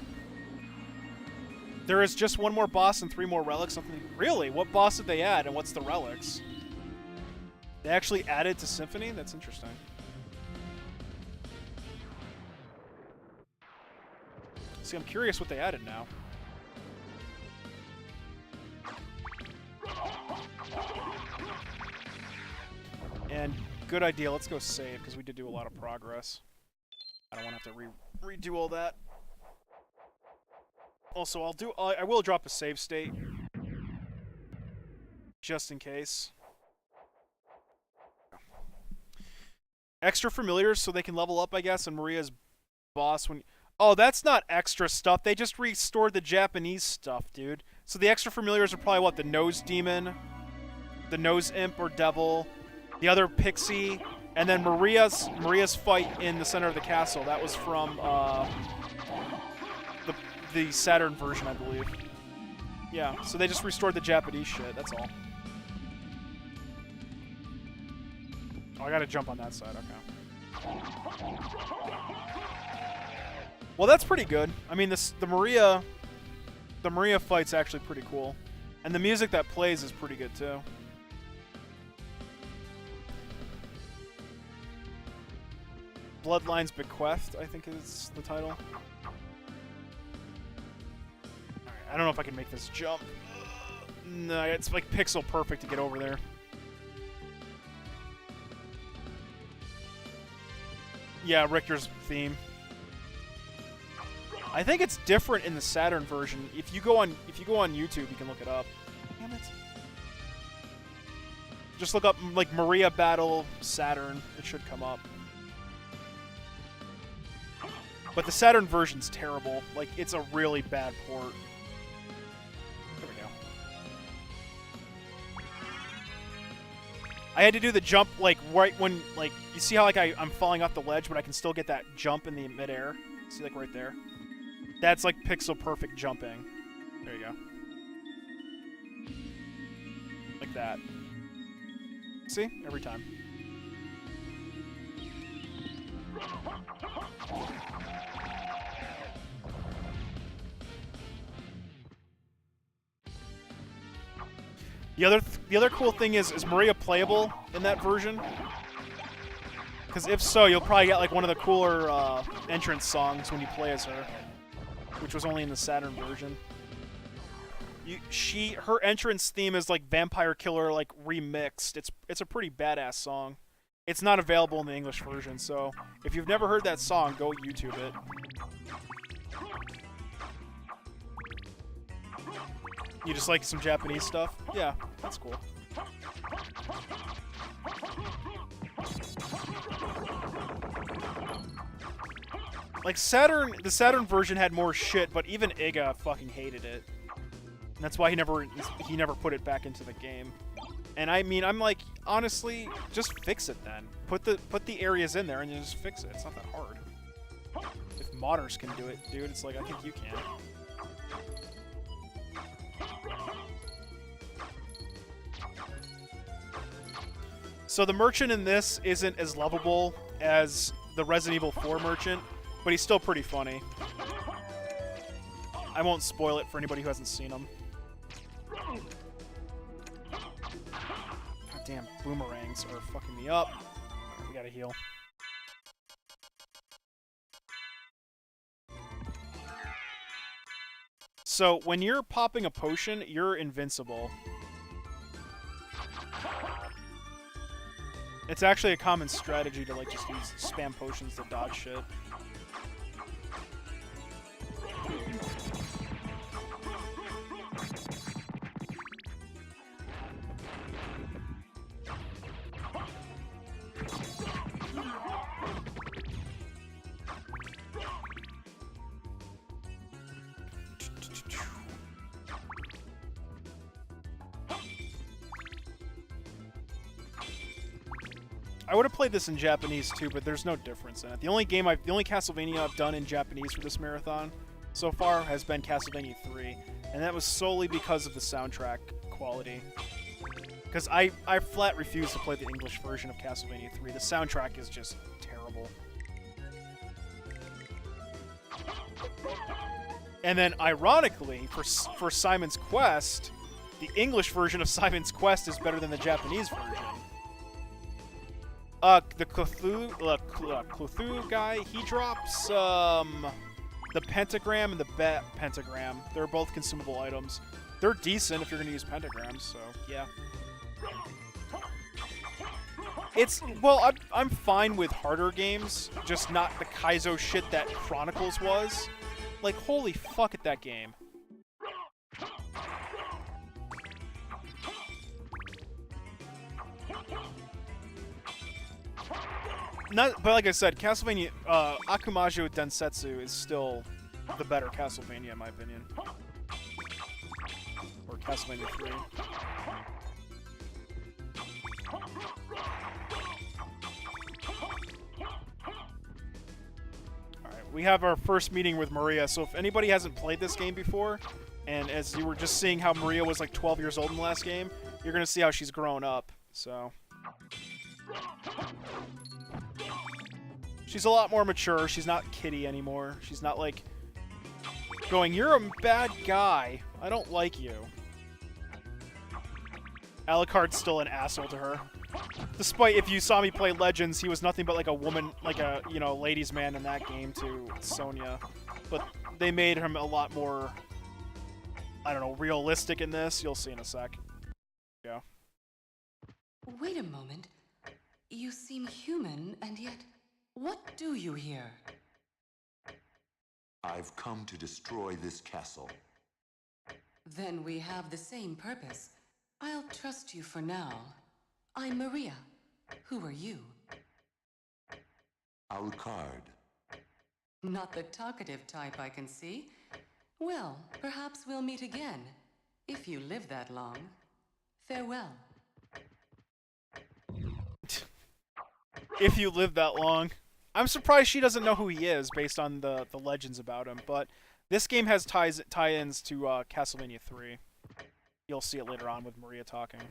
There is just one more boss and 3 more relics. Something. Really? What boss did they add, and what's the relics? They actually added to Symphony? That's interesting. See, I'm curious what they added now. And good idea. Let's go save, because we did do a lot of progress. I don't want to have to redo all that. Also, I will drop a save state. Just in case. Extra familiars so they can level up, I guess, and Maria's boss when... Oh, that's not extra stuff. They just restored the Japanese stuff, dude. So the extra familiars are probably, what, the Nose Demon, the Nose Imp or Devil, the other Pixie, and then Maria's fight in the center of the castle. That was from the Saturn version, I believe. Yeah, so they just restored the Japanese shit, that's all. Oh, I gotta jump on that side, okay. Well, that's pretty good. I mean, the Maria fight's actually pretty cool. And the music that plays is pretty good, too. Bloodlines Bequest, I think is the title. Alright, I don't know if I can make this jump. No, it's like pixel perfect to get over there. Yeah, Richter's theme. I think it's different in the Saturn version. If you go on YouTube, you can look it up. Damn it. Just look up like Maria Battle Saturn. It should come up. But the Saturn version's terrible. Like, it's a really bad port. There we go. I had to do the jump, like, right when, like, you see how, like, I'm falling off the ledge, but I can still get that jump in the midair? See, like, right there? That's, like, pixel-perfect jumping. There you go. Like that. See? Every time. The other cool thing is Maria playable in that version? Because if so, you'll probably get like one of the cooler entrance songs when you play as her, which was only in the Saturn version. Her entrance theme is like Vampire Killer like remixed. It's a pretty badass song. It's not available in the English version, so if you've never heard that song, go YouTube it. You just like some Japanese stuff? Yeah, that's cool. Like the Saturn version had more shit, but even Iga fucking hated it. And that's why he never put it back into the game. And I mean, I'm like, honestly, just fix it then. Put the areas in there and you just fix it. It's not that hard. If modders can do it, dude, it's like, I think you can. So the merchant in this isn't as lovable as the Resident Evil 4 merchant, but he's still pretty funny. I won't spoil it for anybody who hasn't seen him. Goddamn boomerangs are fucking me up. Right, we gotta heal. So when you're popping a potion, you're invincible. It's actually a common strategy to like just use spam potions to dodge shit. I would have played this in Japanese too, but there's no difference in it. The only Castlevania I've done in Japanese for this marathon so far has been Castlevania 3, and that was solely because of the soundtrack quality. Because I flat refuse to play the English version of Castlevania 3. The soundtrack is just terrible. And then, ironically, for Simon's Quest, the English version of Simon's Quest is better than the Japanese version. The Cthulhu guy, he drops the pentagram and the bat pentagram. They're both consumable items. They're decent if you're gonna use pentagrams, so yeah. Well, I'm fine with harder games, just not the Kaizo shit that Chronicles was. Like, holy fuck at that game. But like I said, Castlevania, Akumajo Densetsu is still the better Castlevania in my opinion. Or Castlevania 3. We have our first meeting with Maria, so if anybody hasn't played this game before, and as you were just seeing how Maria was like 12 years old in the last game, you're going to see how she's grown up, so. She's a lot more mature, she's not Kitty anymore, she's not like going, you're a bad guy, I don't like you. Alucard's still an asshole to her. Despite, if you saw me play Legends, he was nothing but like a woman, like a, you know, ladies' man in that game to Sonya. But they made him a lot more, I don't know, realistic in this. You'll see in a sec. Yeah. Wait a moment. You seem human, and yet, what do you here? I've come to destroy this castle. Then we have the same purpose. I'll trust you for now. I'm Maria. Who are you? Alucard. Not the talkative type, I can see. Well, perhaps we'll meet again, if you live that long. Farewell. If you live that long. I'm surprised she doesn't know who he is, based on the legends about him, but this game has tie-ins to Castlevania 3. You'll see it later on with Maria talking.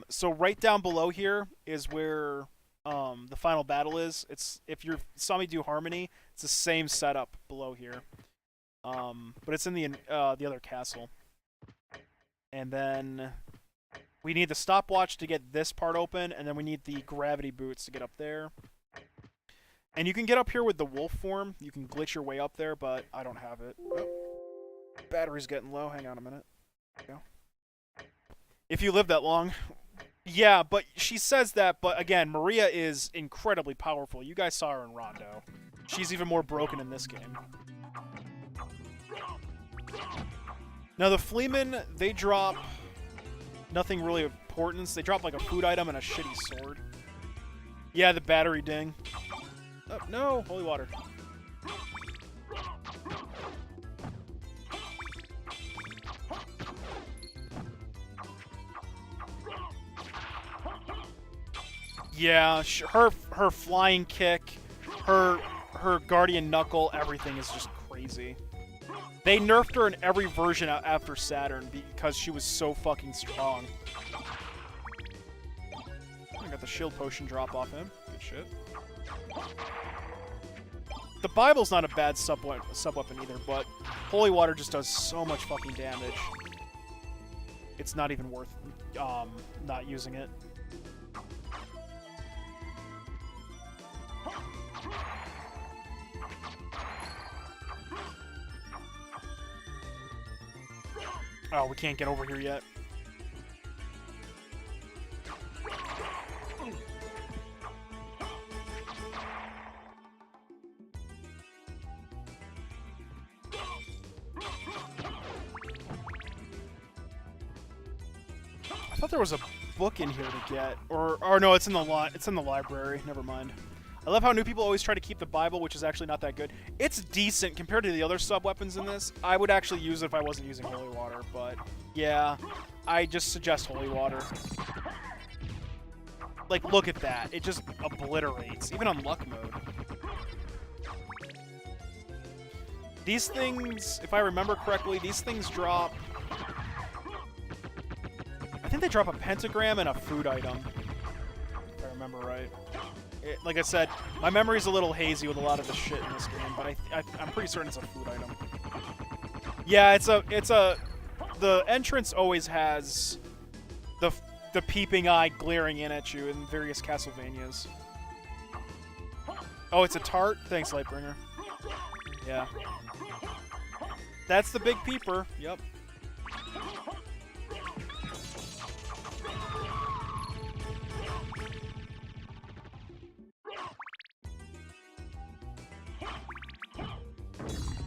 So right down below here is where the final battle is. It's, if you saw me do Harmony, it's the same setup below here. But it's in the other castle. And then we need the stopwatch to get this part open, and then we need the gravity boots to get up there. And you can get up here with the wolf form. You can glitch your way up there, but I don't have it. Oh, battery's getting low. Hang on a minute. There we go. If you live that long. Yeah, but she says that, but again, Maria is incredibly powerful. You guys saw her in Rondo. She's even more broken in this game. Now the Fleamen, they drop nothing really of importance. They drop like a food item and a shitty sword. Yeah, the battery ding. Oh, no! Holy water. Yeah, her flying kick, her guardian knuckle, everything is just crazy. They nerfed her in every version after Saturn because she was so fucking strong. I got the shield potion drop off him. Good shit. The Bible's not a bad sub-weapon either, but Holy Water just does so much fucking damage. It's not even worth not using it. Oh, we can't get over here yet. I thought there was a book in here to get, or no, it's in the library. Never mind. I love how new people always try to keep the Bible, which is actually not that good. It's decent compared to the other sub-weapons in this. I would actually use it if I wasn't using Holy Water, but yeah, I just suggest Holy Water. Like, look at that. It just obliterates, even on luck mode. These things, if I remember correctly, these things drop... I think think they drop a pentagram and a food item, if I remember right. Like I said, my memory's a little hazy with a lot of the shit in this game, but I'm pretty certain it's a food item. Yeah, the entrance always has the peeping eye glaring in at you in various Castlevanias. Oh, it's a tart? Thanks, Lightbringer. Yeah. That's the big peeper. Yep.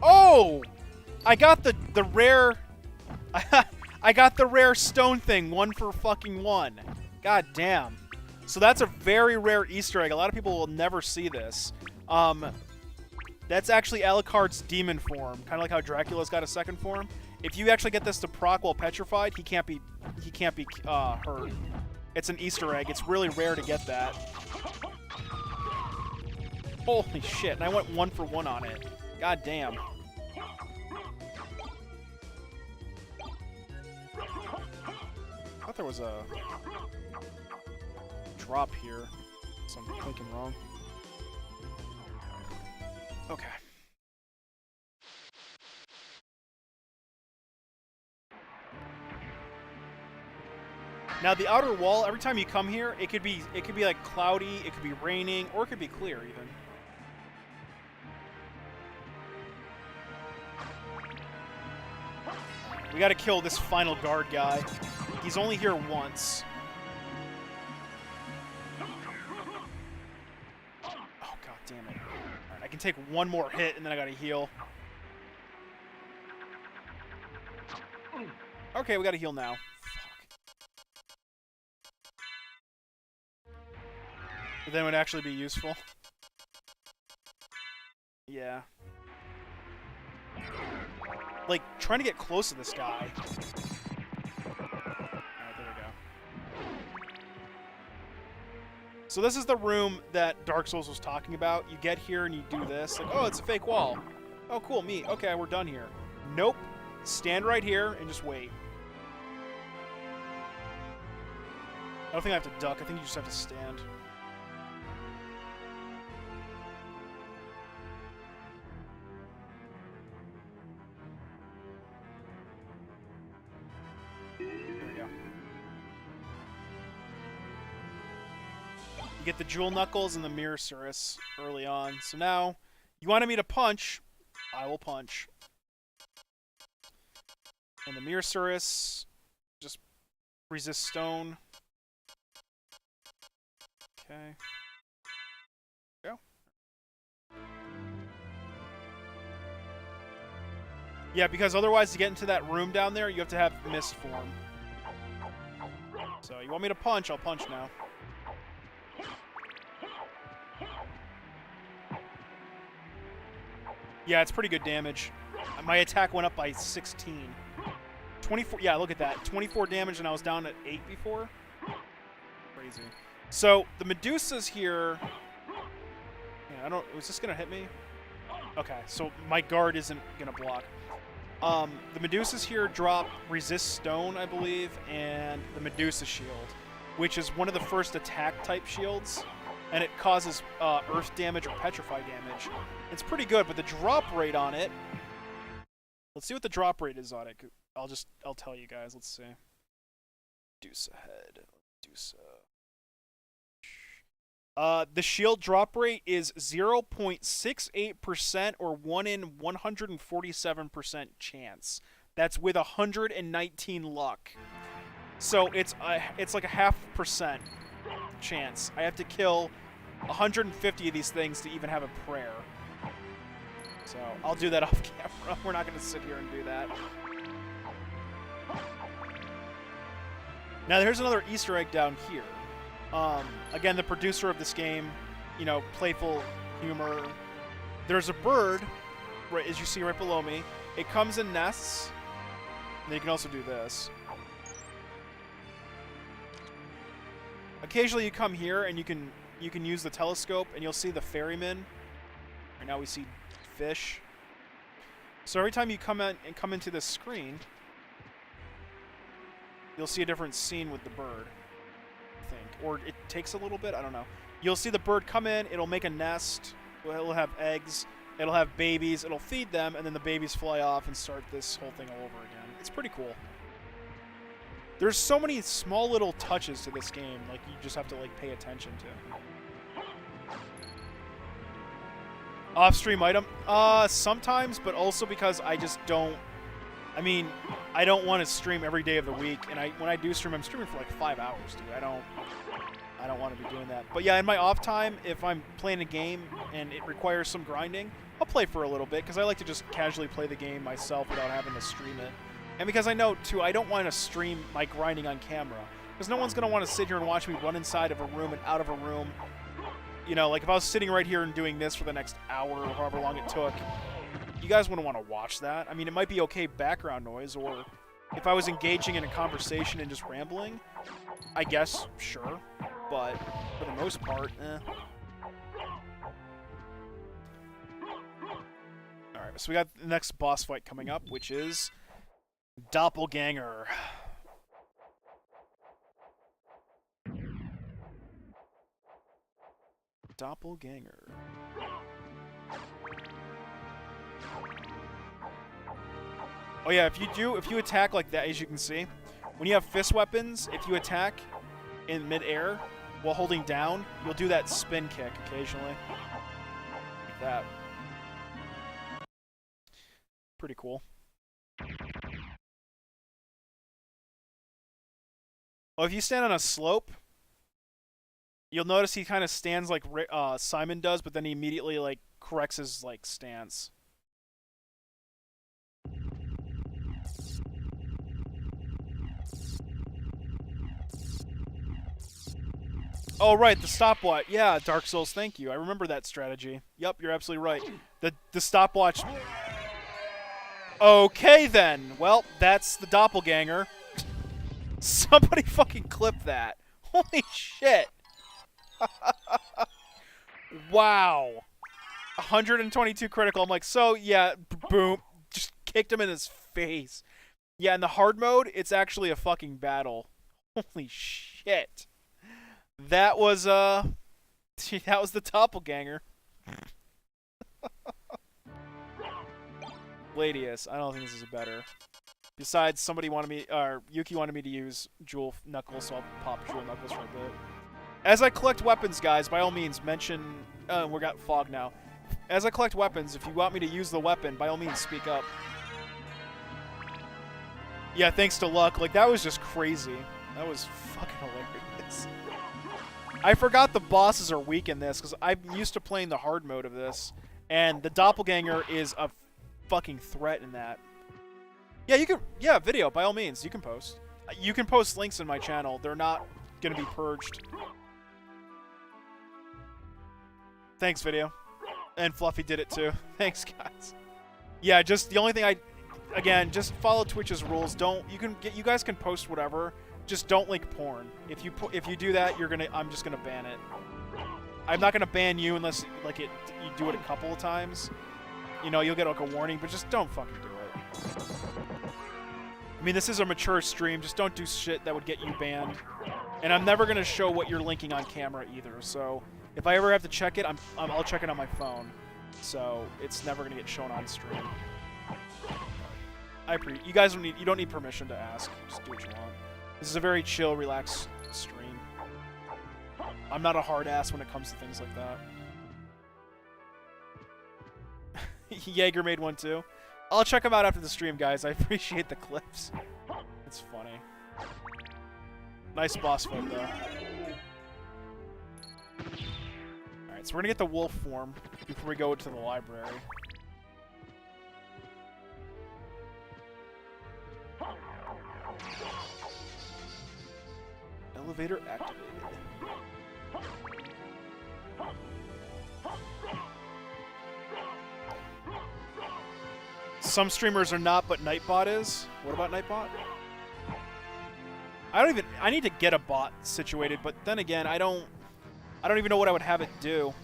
Oh! I got the rare... I got the rare stone thing, 1 for fucking 1. God damn. So that's a very rare Easter egg. A lot of people will never see this. That's actually Alucard's demon form, kind of like how Dracula's got a second form. If you actually get this to proc while petrified, he can't be hurt. It's an Easter egg. It's really rare to get that. Holy shit! And I went 1 for 1 on it. God damn. I thought there was a drop here. So I'm thinking wrong. Okay. Now the outer wall, every time you come here, it could be like cloudy, it could be raining, or it could be clear even. We gotta kill this final guard guy. He's only here once. Oh, god damn it. Alright, I can take one more hit and then I gotta heal. Okay, we gotta heal now. Fuck. But then it would actually be useful. Yeah. Like, trying to get close to this guy. Alright, there we go. So this is the room that Dark Souls was talking about. You get here and you do this. Like, oh, it's a fake wall. Oh, cool, me. Okay, we're done here. Nope. Stand right here and just wait. I don't think I have to duck. I think you just have to stand. You get the Jewel Knuckles and the Mirror Cirrus early on. So now, you wanted me to punch, I will punch. And the Mirror Cirrus, just resist stone. Okay. Go. Yeah, because otherwise to get into that room down there, you have to have mist form. So you want me to punch, I'll punch now. Yeah, it's pretty good damage. My attack went up by 16. 24, yeah, look at that. 24 damage and I was down at 8 before. Crazy. So, the Medusas here... Yeah, I don't... Was this gonna hit me? Okay, so my guard isn't gonna block. The Medusas here drop resist stone, I believe, and the Medusa shield, which is one of the first attack type shields. And it causes earth damage or petrify damage. It's pretty good, but the drop rate on it... Let's see what the drop rate is on it. I'll tell you guys. Let's see. Medusa head. Medusa. The shield drop rate is 0.68% or 1 in 147% chance. That's with 119 luck. So it's like a 0.5% chance. I have to kill 150 of these things to even have a prayer. So I'll do that off camera. We're not going to sit here and do that. Now there's another Easter egg down here. Again, the producer of this game, you know, playful humor. There's a bird, right as you see right below me. It comes in nests. And you can also do this. Occasionally you come here and you can use the telescope and you'll see the ferryman. Right now we see fish. So every time you come into this screen, you'll see a different scene with the bird, I think. Or it takes a little bit, I don't know. You'll see the bird come in, it'll make a nest, it'll have eggs, it'll have babies, it'll feed them, and then the babies fly off and start this whole thing all over again. It's pretty cool. There's so many small little touches to this game, like you just have to like pay attention to. Off-stream item? Sometimes, but also because I just don't... I mean, I don't want to stream every day of the week, and when I do stream, I'm streaming for like 5 hours, dude. I don't want to be doing that. But yeah, in my off time, if I'm playing a game and it requires some grinding, I'll play for a little bit, because I like to just casually play the game myself without having to stream it. And because I know, too, I don't want to stream my grinding on camera. Because no one's going to want to sit here and watch me run inside of a room and out of a room. You know, like if I was sitting right here and doing this for the next hour or however long it took, you guys wouldn't want to watch that. I mean, it might be okay background noise, or if I was engaging in a conversation and just rambling, I guess, sure. But for the most part, Alright, so we got the next boss fight coming up, which is Doppelganger. Doppelganger. Oh yeah, if you attack like that, as you can see, when you have fist weapons, if you attack in mid-air while holding down, you'll do that spin kick occasionally. Like that. Pretty cool. Oh, if you stand on a slope, you'll notice he kind of stands like Simon does, but then he immediately like corrects his like stance. Oh, right, the stopwatch. Yeah, Dark Souls, thank you. I remember that strategy. Yep, you're absolutely right. The stopwatch... Okay, then. Well, that's the doppelganger. Somebody fucking clip that. Holy shit. Wow. 122 critical. I'm like, so, yeah, boom. Just kicked him in his face. Yeah, in the hard mode, it's actually a fucking battle. Holy shit. That was the doppelganger. Ladius, I don't think this is better. Besides, somebody wanted me, or Yuki wanted me to use Jewel Knuckles, so I'll pop Jewel Knuckles for a bit. As I collect weapons, guys, by all means, mention, we got fog now. As I collect weapons, if you want me to use the weapon, by all means, speak up. Yeah, thanks to luck. Like, that was just crazy. That was fucking hilarious. I forgot the bosses are weak in this, because I'm used to playing the hard mode of this, and the doppelganger is a fucking threat in that. Yeah, you can, yeah, video, by all means, you can post. You can post links in my channel. They're not gonna be purged. Thanks, video. And Fluffy did it too. Thanks, guys. Yeah, just the only thing again, just follow Twitch's rules. You guys can post whatever. Just don't link porn. If you do that, I'm just gonna ban it. I'm not gonna ban you unless you do it a couple of times. You know, you'll get like a warning, but just don't fucking do it. I mean, this is a mature stream. Just don't do shit that would get you banned. And I'm never gonna show what you're linking on camera either. So if I ever have to check it, I'll check it on my phone. So it's never gonna get shown on stream. You guys don't need permission to ask. Just do what you want. This is a very chill, relaxed stream. I'm not a hard ass when it comes to things like that. Jaeger made one too. I'll check them out after the stream, guys. I appreciate the clips. It's funny. Nice boss fight, though. Alright, so we're gonna get the wolf form before we go to the library. Elevator activated. Some streamers are not, but Nightbot is. What about Nightbot? I need to get a bot situated, but then again, I don't even know what I would have it do.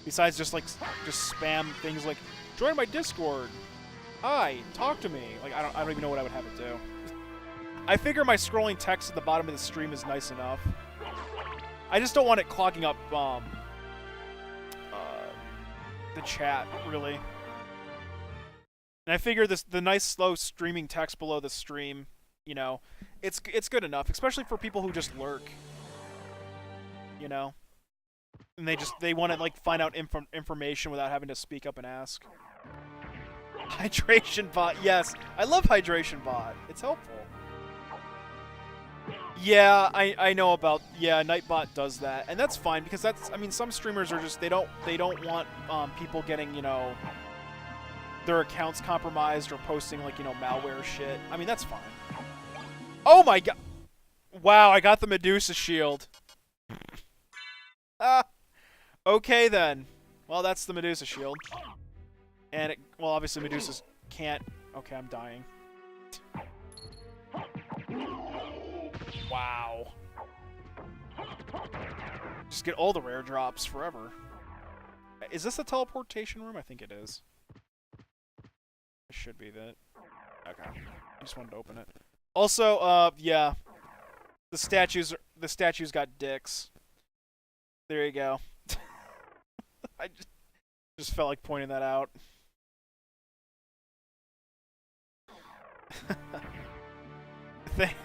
Besides just spam things like, join my Discord. Hi, talk to me. Like, I don't even know what I would have it do. I figure my scrolling text at the bottom of the stream is nice enough. I just don't want it clogging up the chat, really. And I figure the nice slow streaming text below the stream, you know, it's good enough, especially for people who just lurk. You know, and they want to like find out information without having to speak up and ask. Hydration bot, yes, I love hydration bot. It's helpful. Yeah, I know about, yeah, Nightbot does that, and that's fine because that's, I mean, some streamers are just they don't want people getting, you know, their accounts compromised or posting like, you know, malware shit. I mean, that's fine. Oh my god! Wow, I got the Medusa shield. Okay then. Well, that's the Medusa shield. And well, obviously Medusas can't. Okay, I'm dying. Wow. Just get all the rare drops forever. Is this a teleportation room? I think it is. It should be that. Okay. I just wanted to open it. Also, yeah. The statues got dicks. There you go. I just felt like pointing that out.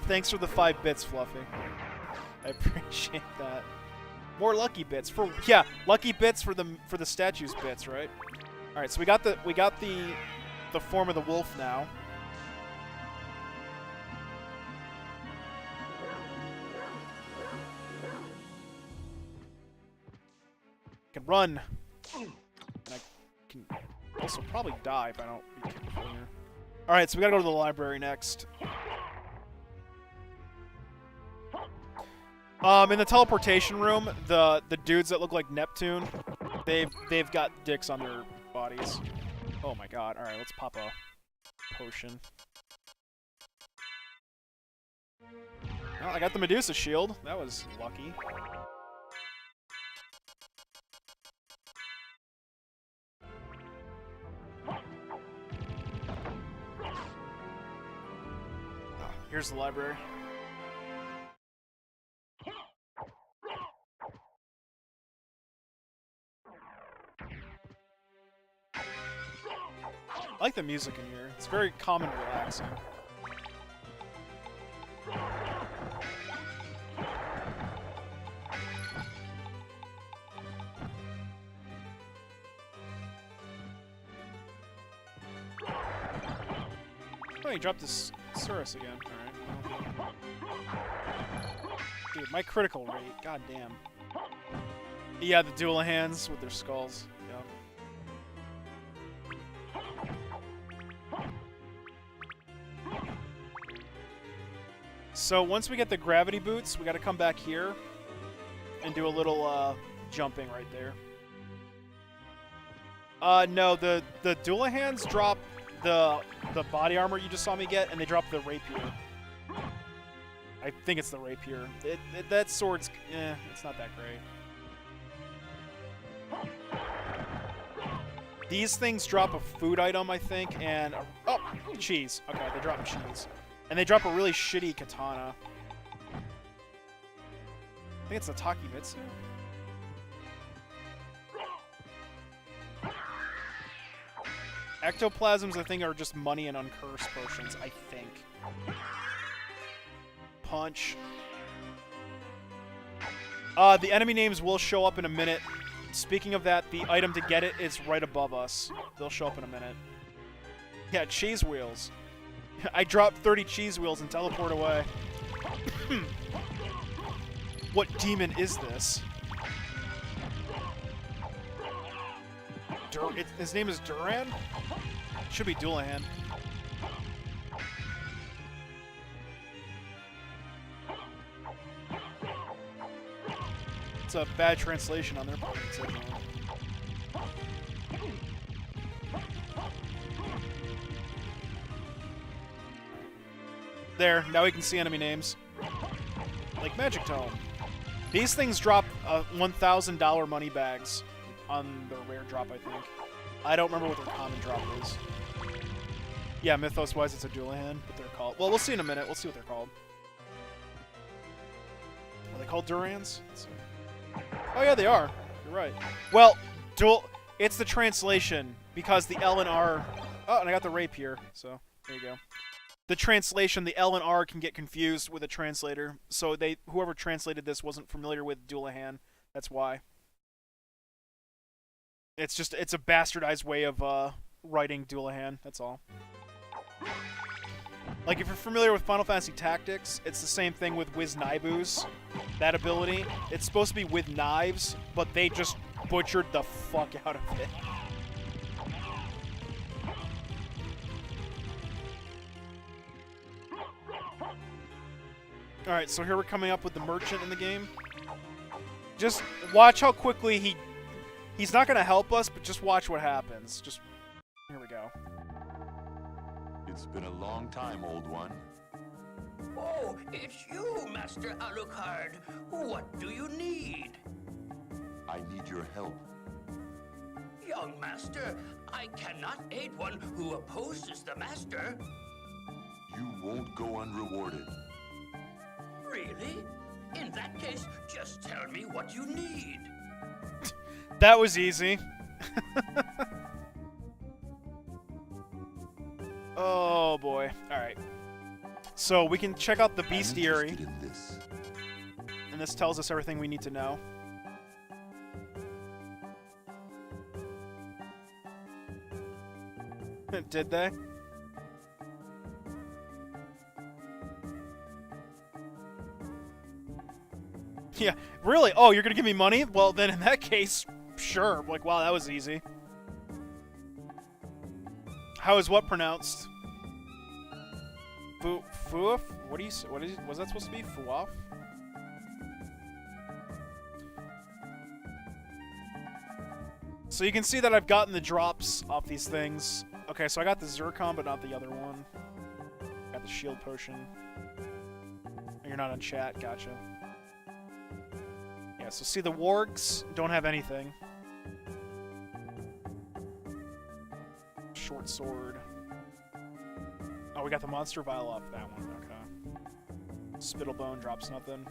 Thanks for the 5 bits, Fluffy. I appreciate that. More lucky bits for lucky bits for the statues bits, right? All right, so we got the form of the wolf now. I can run, and I can also probably die if I don't be careful here. All right, so we gotta go to the library next. In the teleportation room, the dudes that look like Neptune, they've got dicks on their bodies. Oh my god! All right, let's pop a potion. Well, I got the Medusa shield. That was lucky. Here's the library. I like the music in here. It's very calm and relaxing. Oh, he dropped his Surus again. Alright. Dude, my critical rate. God damn. Yeah, the dual hands with their skulls. Yeah. So once we get the gravity boots, we gotta come back here and do a little jumping right there. No, the Dullahands drop the body armor you just saw me get, and they drop the rapier. I think it's the rapier. That sword's it's not that great. These things drop a food item, I think, and oh, cheese. Okay, they drop cheese. And they drop a really shitty katana. I think it's the Takimitsu. Ectoplasms, I think, are just money and uncursed potions, I think. Punch. The enemy names will show up in a minute. Speaking of that, the item to get it is right above us. They'll show up in a minute. Yeah, cheese wheels. I dropped 30 cheese wheels and teleport away. What demon is this? His name is Duran? Should be Dullahan. It's a bad translation on their part. There, now we can see enemy names. Like Magic Tome. These things drop $1,000 money bags on the rare drop, I think. I don't remember what their common drop is. Yeah, mythos-wise, it's a Dullahan, but they're called... Well, we'll see in a minute. We'll see what they're called. Are they called Durans? Let's see. Oh, yeah, they are. You're right. Well, it's the translation, because the L and R... Oh, and I got the rape here, so there you go. The translation, the L and R can get confused with a translator, so whoever translated this wasn't familiar with Dullahan. That's why. It's a bastardized way of writing Dullahan, that's all. Like, if you're familiar with Final Fantasy Tactics, it's the same thing with Wiz Naibus, that ability. It's supposed to be with knives, but they just butchered the fuck out of it. Alright, so here we're coming up with the merchant in the game. Just watch how quickly he's not going to help us, but just watch what happens. Just, here we go. It's been a long time, old one. Oh, it's you, Master Alucard. What do you need? I need your help. Young Master, I cannot aid one who opposes the Master. You won't go unrewarded. Really? In that case, just tell me what you need. That was easy. Oh boy. Alright. So we can check out the bestiary. I'm interested in this. And this tells us everything we need to know. Did they? Yeah, really? Oh, you're gonna give me money? Well, then in that case, sure. Like, wow, that was easy. How is what pronounced? Fuaf? What do you say? Was that supposed to be? Fuaf? So you can see that I've gotten the drops off these things. Okay, so I got the Zircon, but not the other one. Got the shield potion. You're not on chat, gotcha. Yeah, so see the wargs don't have anything. Short sword. Oh, we got the monster vial off that one, okay. Spittlebone drops nothing.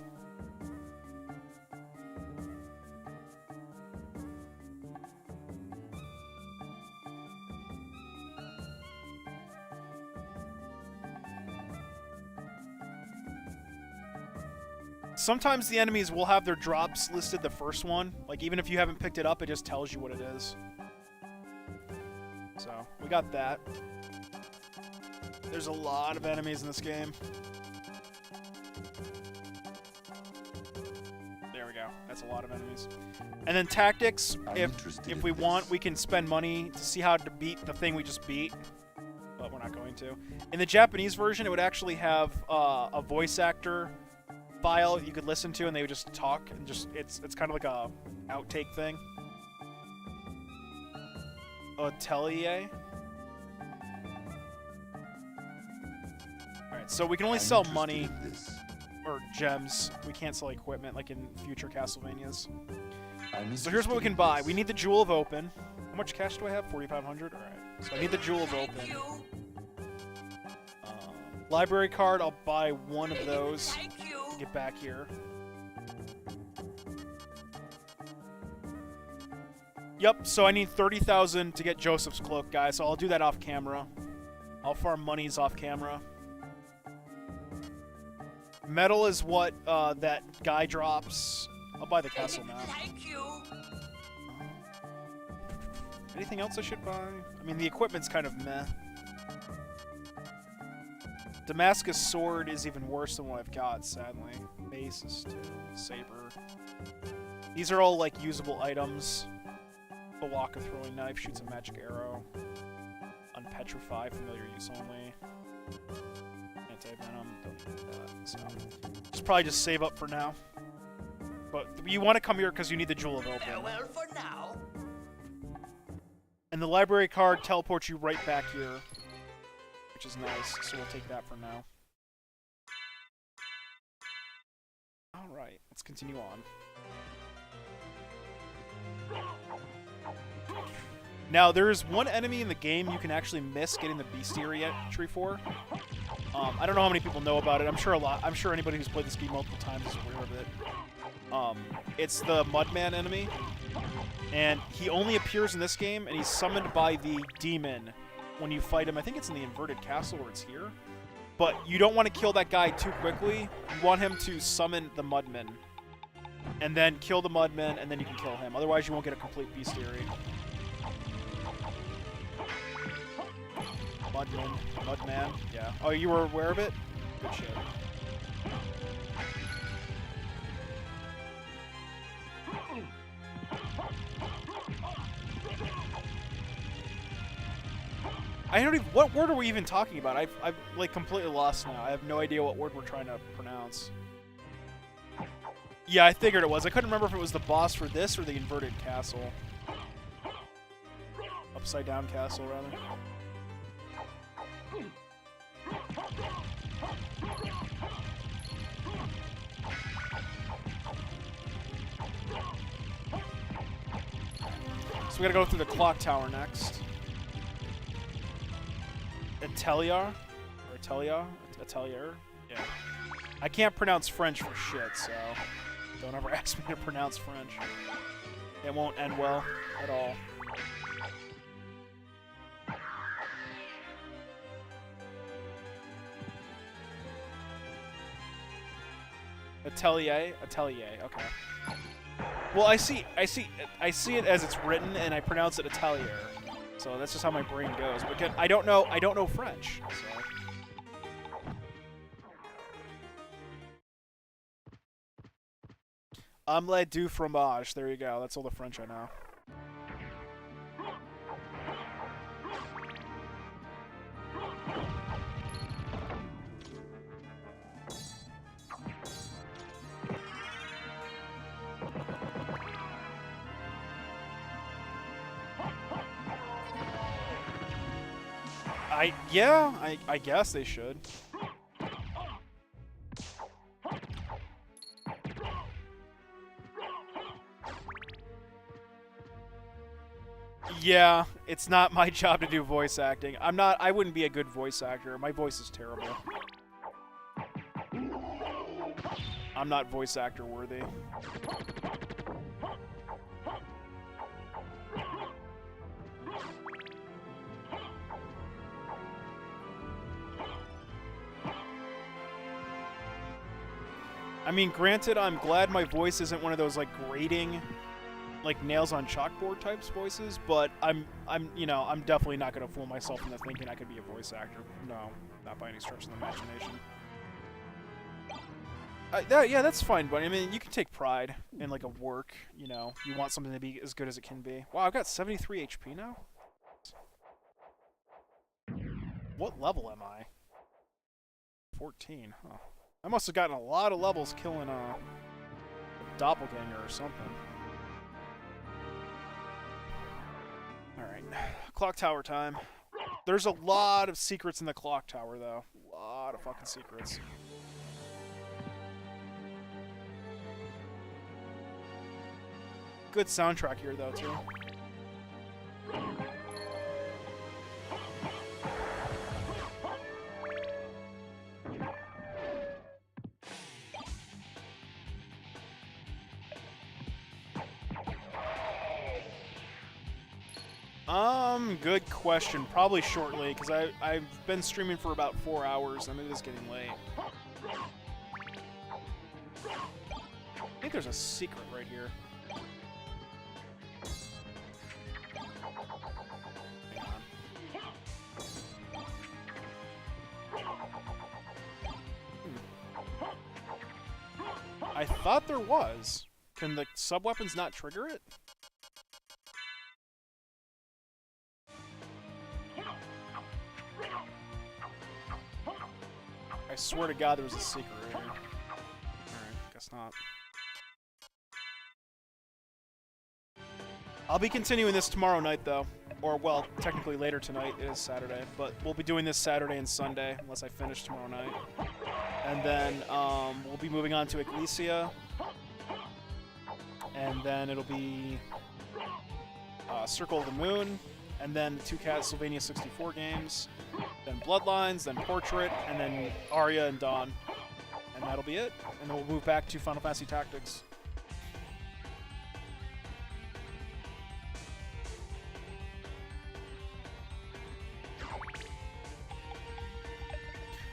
Sometimes the enemies will have their drops listed the first one. Like, even if you haven't picked it up, it just tells you what it is. So, we got that. There's a lot of enemies in this game. There we go. That's a lot of enemies. And then tactics, if we want, we can spend money to see how to beat the thing we just beat. But we're not going to. In the Japanese version, it would actually have a voice actor file you could listen to, and they would just talk, and just it's kind of like a outtake thing. Atelier. Alright, so we can only sell money or gems. We can't sell equipment like in future Castlevanias. So here's what we can buy. We need the Jewel of Open. How much cash do I have? 4,500? Alright. So I need the Jewel of Open. Library card, I'll buy one of those. Get back here. Yep, so I need 30,000 to get Joseph's cloak, guys, so I'll do that off camera. I'll farm monies off camera. Metal is what that guy drops. I'll buy the castle now. Thank you. Anything else I should buy? I mean, the equipment's kind of meh. Damascus sword is even worse than what I've got, sadly. Mace is too. Saber. These are all, like, usable items. Bawaka throwing knife shoots a magic arrow. Unpetrify, familiar use only. Anti-venom, don't need that. So, just probably just save up for now. But you want to come here because you need the Jewel of Open. Farewell for now. And the library card teleports you right back here, which is nice, so we'll take that for now. Alright, let's continue on. Now, there's one enemy in the game you can actually miss getting the bestiary entry for. I don't know how many people know about it. I'm sure anybody who's played this game multiple times is aware of it. It's the Mudman enemy, and he only appears in this game, and he's summoned by the demon when you fight him. I think it's in the inverted castle, or it's here. But you don't want to kill that guy too quickly. You want him to summon the Mudman, and then kill the Mudman, and then you can kill him. Otherwise, you won't get a complete bestiary. Mudman, yeah. Oh, you were aware of it? Good shit. I don't even. What word are we even talking about? I've like completely lost now. I have no idea what word we're trying to pronounce. Yeah, I figured it was. I couldn't remember if it was the boss for this or the inverted castle. Upside down castle, rather. So we gotta go through the clock tower next. Atelier? Or Atelier? Atelier? Yeah. I can't pronounce French for shit, so don't ever ask me to pronounce French. It won't end well at all. Atelier? Atelier, okay. Well, I see it as it's written, and I pronounce it Atelier. So that's just how my brain goes. But again, I don't know French. So. Omelette du fromage. There you go. That's all the French I know. I guess they should. Yeah, it's not my job to do voice acting. I wouldn't be a good voice actor. My voice is terrible. I'm not voice actor worthy. I mean, granted, I'm glad my voice isn't one of those, like, grating, like, nails on chalkboard types voices, but I'm definitely not gonna fool myself into thinking I could be a voice actor. No, not by any stretch of the imagination. Yeah, that's fine, but I mean, you can take pride in, like, a work, you know. You want something to be as good as it can be. Wow, I've got 73 HP now? What level am I? 14, huh. I must have gotten a lot of levels killing a doppelganger or something. Alright, clock tower time. There's a lot of secrets in the clock tower, though. A lot of fucking secrets. Good soundtrack here, though, too. Good question. Probably shortly, because I've been streaming for about 4 hours, and it is getting late. I think there's a secret right here. I thought there was. Can the sub-weapons not trigger it? I swear to God there was a secret right here. Alright, guess not. I'll be continuing this tomorrow night, though. Or, well, technically later tonight. It is Saturday. But we'll be doing this Saturday and Sunday, unless I finish tomorrow night. And then, we'll be moving on to Ecclesia. And then it'll be Circle of the Moon, and then 2 Castlevania 64 games, then Bloodlines, then Portrait, and then Aria and Dawn. And that'll be it. And then we'll move back to Final Fantasy Tactics.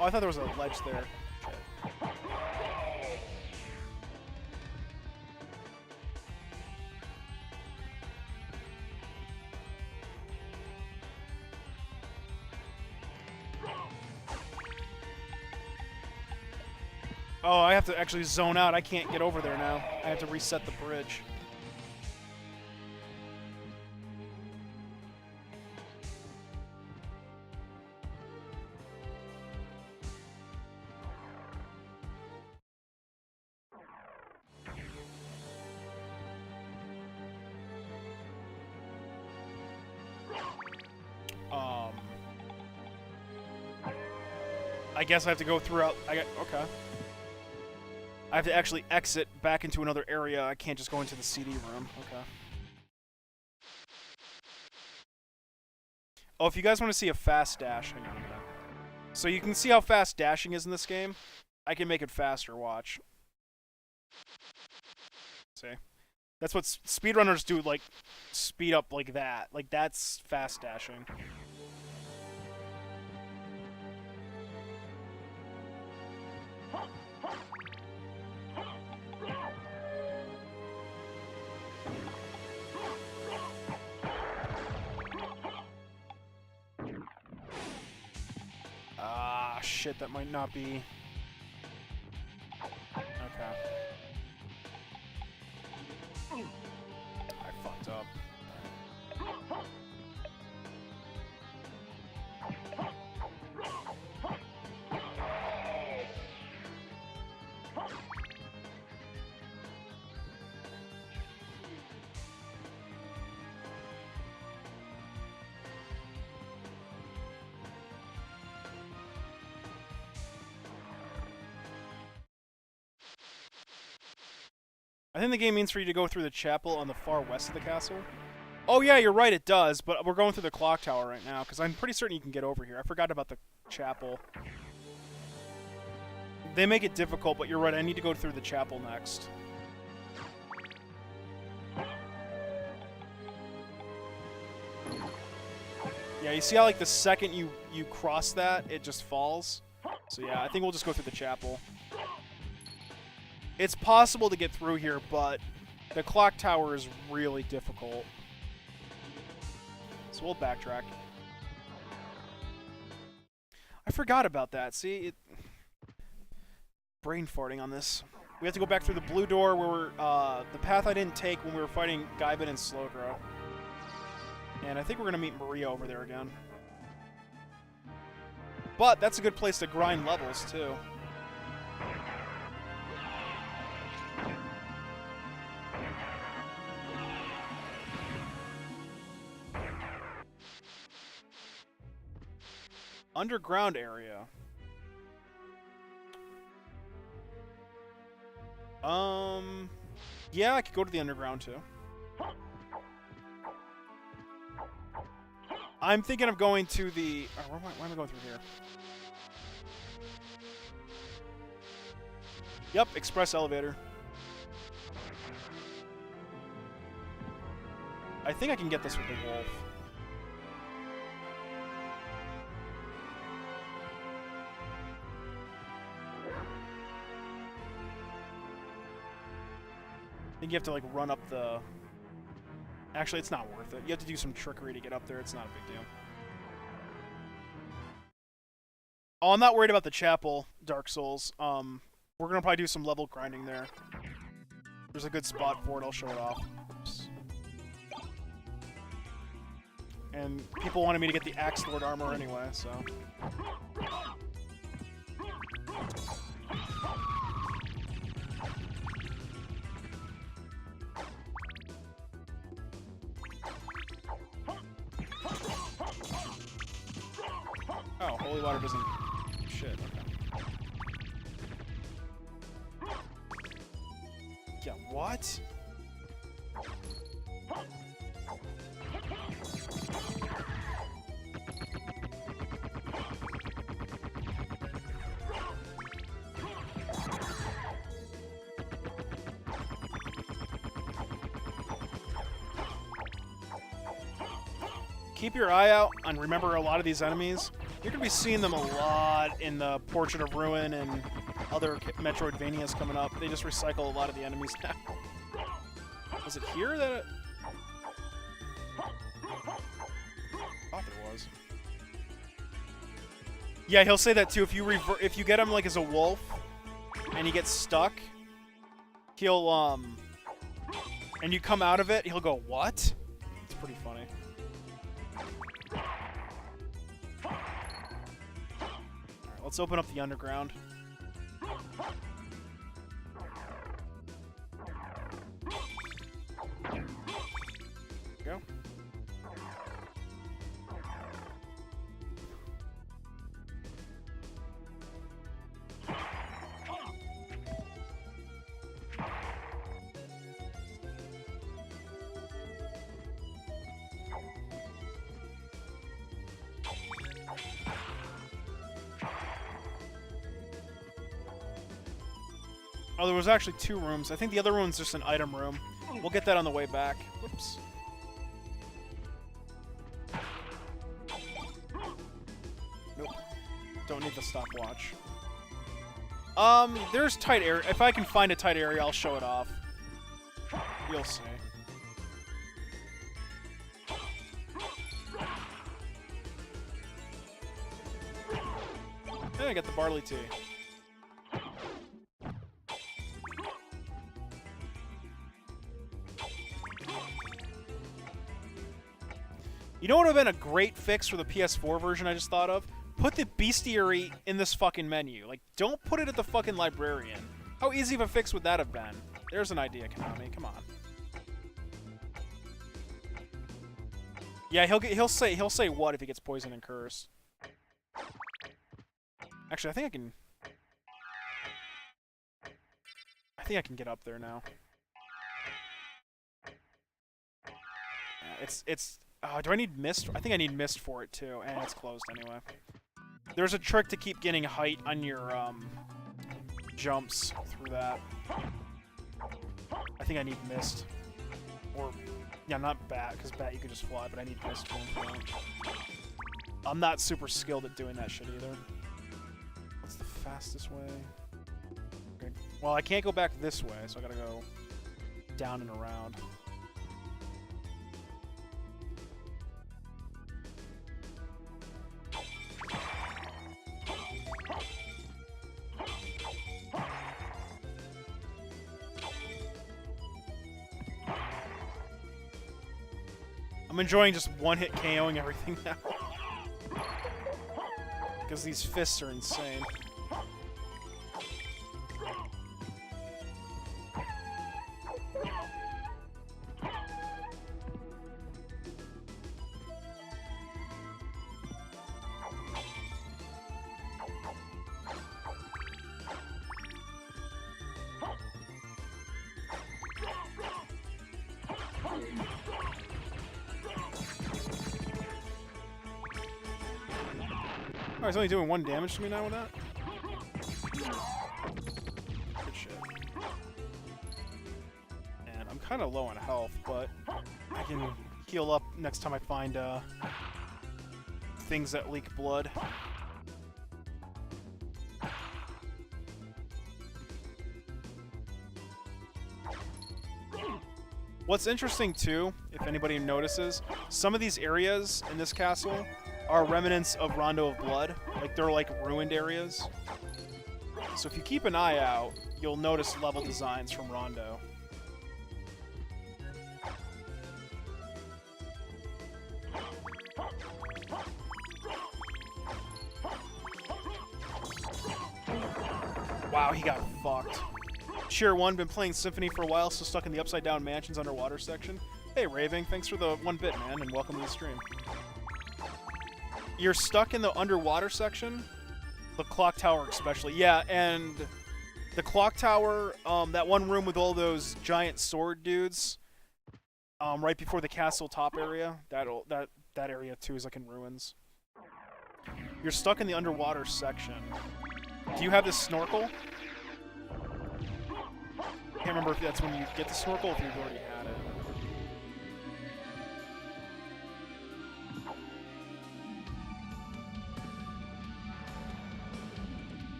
Oh, I thought there was a ledge there. Shit. Oh, I have to actually zone out. I can't get over there now. I have to reset the bridge. I guess I have to go throughout. Okay. I have to actually exit back into another area. I can't just go into the CD room. Okay. Oh, if you guys want to see a fast dash, hang on a minute. So you can see how fast dashing is in this game. I can make it faster. Watch. See? That's what speedrunners do, like, speed up like that. Like, that's fast dashing. Ah, shit, that might not be... Okay. I fucked up. I think the game means for you to go through the chapel on the far west of the castle. Oh yeah, you're right, it does, but we're going through the clock tower right now, because I'm pretty certain you can get over here. I forgot about the chapel. They make it difficult, but you're right, I need to go through the chapel next. Yeah, you see how, like, the second you cross that, it just falls? So yeah, I think we'll just go through the chapel. It's possible to get through here, but the clock tower is really difficult. So we'll backtrack. I forgot about that. See? Brain farting on this. We have to go back through the blue door where we're, the path I didn't take when we were fighting Gaibin and Slowgrow. And I think we're going to meet Maria over there again. But that's a good place to grind levels, too. Underground area. Yeah, I could go to the underground too. I'm thinking of going to the... Oh, why am I going through here? Yep, express elevator. I think I can get this with the wolf. I think you have to, like, run up the... Actually, it's not worth it. You have to do some trickery to get up there. It's not a big deal. Oh, I'm not worried about the chapel, Dark Souls. We're gonna probably do some level grinding there. There's a good spot for it. I'll show it off. Oops. And people wanted me to get the Axe Lord armor anyway, so... Oh, holy water doesn't... Shit, okay. Yeah, what? Keep your eye out and remember a lot of these enemies. You're going to be seeing them a lot in the Portrait of Ruin and other Metroidvanias coming up. They just recycle a lot of the enemies now. Was it here that it... I thought there was. Yeah, he'll say that too. If you get him like as a wolf and he gets stuck, he'll and you come out of it, he'll go, "What?" It's pretty funny. Let's open up the underground. Go. Oh, there was actually 2 rooms. I think the other room's just an item room. We'll get that on the way back. Whoops. Nope. Don't need the stopwatch. There's tight area. If I can find a tight area, I'll show it off. You'll see. And I got the barley tea. You know what would have been a great fix for the PS4 version I just thought of? Put the bestiary in this fucking menu. Like, don't put it at the fucking librarian. How easy of a fix would that have been? There's an idea, Konami. Come on. Yeah, he'll say what if he gets poisoned and cursed. Actually, I think I can get up there now. It's do I need mist? I think I need mist for it too, and it's closed anyway. There's a trick to keep getting height on your jumps through that. I think I need mist. Or, yeah, not bat, because bat you can just fly, but I need mist for that. I'm not super skilled at doing that shit either. What's the fastest way? Okay. Well, I can't go back this way, so I gotta go down and around. I'm enjoying just one-hit KOing everything now. Because these fists are insane. Oh, he's only doing 1 damage to me now with that? Good shit. And I'm kind of low on health, but I can heal up next time I find things that leak blood. What's interesting too, if anybody notices, some of these areas in this castle are remnants of Rondo of Blood. Like, they're like ruined areas. So if you keep an eye out, you'll notice level designs from Rondo. Wow, he got fucked. Cheer 1, been playing Symphony for a while, still stuck in the Upside Down Mansion's underwater section. Hey, Raving, thanks for the 1 bit, man, and welcome to the stream. You're stuck in the underwater section? The clock tower especially. Yeah, and the clock tower, that one room with all those giant sword dudes, right before the castle top area. That area too is like in ruins. You're stuck in the underwater section. Do you have this snorkel? Can't remember if that's when you get the snorkel or if you've already had it.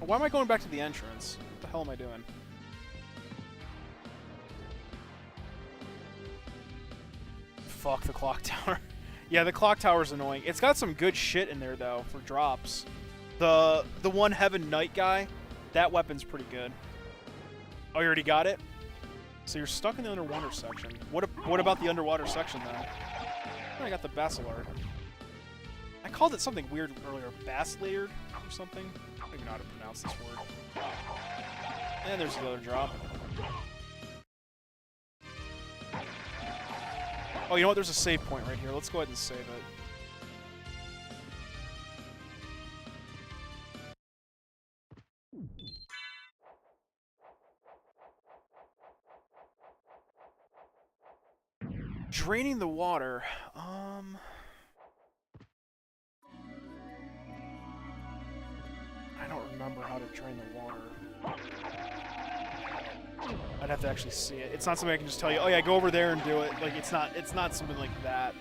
Why am I going back to the entrance? What the hell am I doing? Fuck the clock tower. Yeah, the clock tower's annoying. It's got some good shit in there though for drops. The one Heaven Knight guy, that weapon's pretty good. Oh, you already got it? So you're stuck in the underwater section. What about the underwater section then? I got the Basilar. I called it something weird earlier, Basilar or something. I don't even know how to pronounce this word. And there's the other drop. Oh, you know what? There's a save point right here. Let's go ahead and save it. Draining the water. I don't remember how to drain the water. I'd have to actually see it. It's not something I can just tell you, oh yeah, go over there and do it. Like, it's not something like that.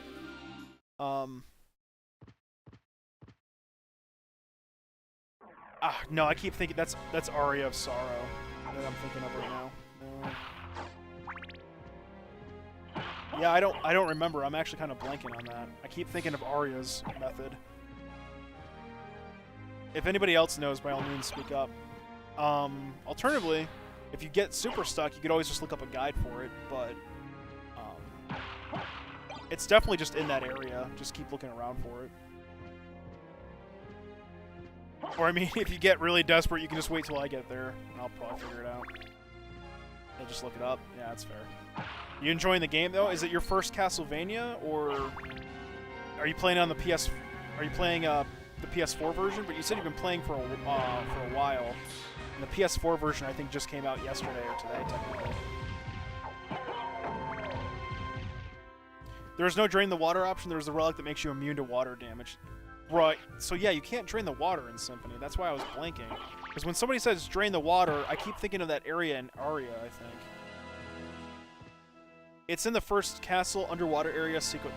No, I keep thinking that's Aria of Sorrow that I'm thinking of right now. No. Yeah, I don't remember. I'm actually kind of blanking on that. I keep thinking of Aria's method. If anybody else knows, by all means, speak up. Alternatively, if you get super stuck, you could always just look up a guide for it, but it's definitely just in that area. Just keep looking around for it. Or, I mean, if you get really desperate, you can just wait till I get there, and I'll probably figure it out. And just look it up. Yeah, that's fair. You enjoying the game, though? Is it your first Castlevania, or are you playing on the PS... Are you playing the PS4 version? But you said you've been playing for a while. And the PS4 version, I think, just came out yesterday or today, technically. There's no drain the water option. There's a relic that makes you immune to water damage. Right. So yeah, you can't drain the water in Symphony. That's why I was blanking. Because when somebody says drain the water, I keep thinking of that area in Aria, I think. It's in the first castle underwater area secret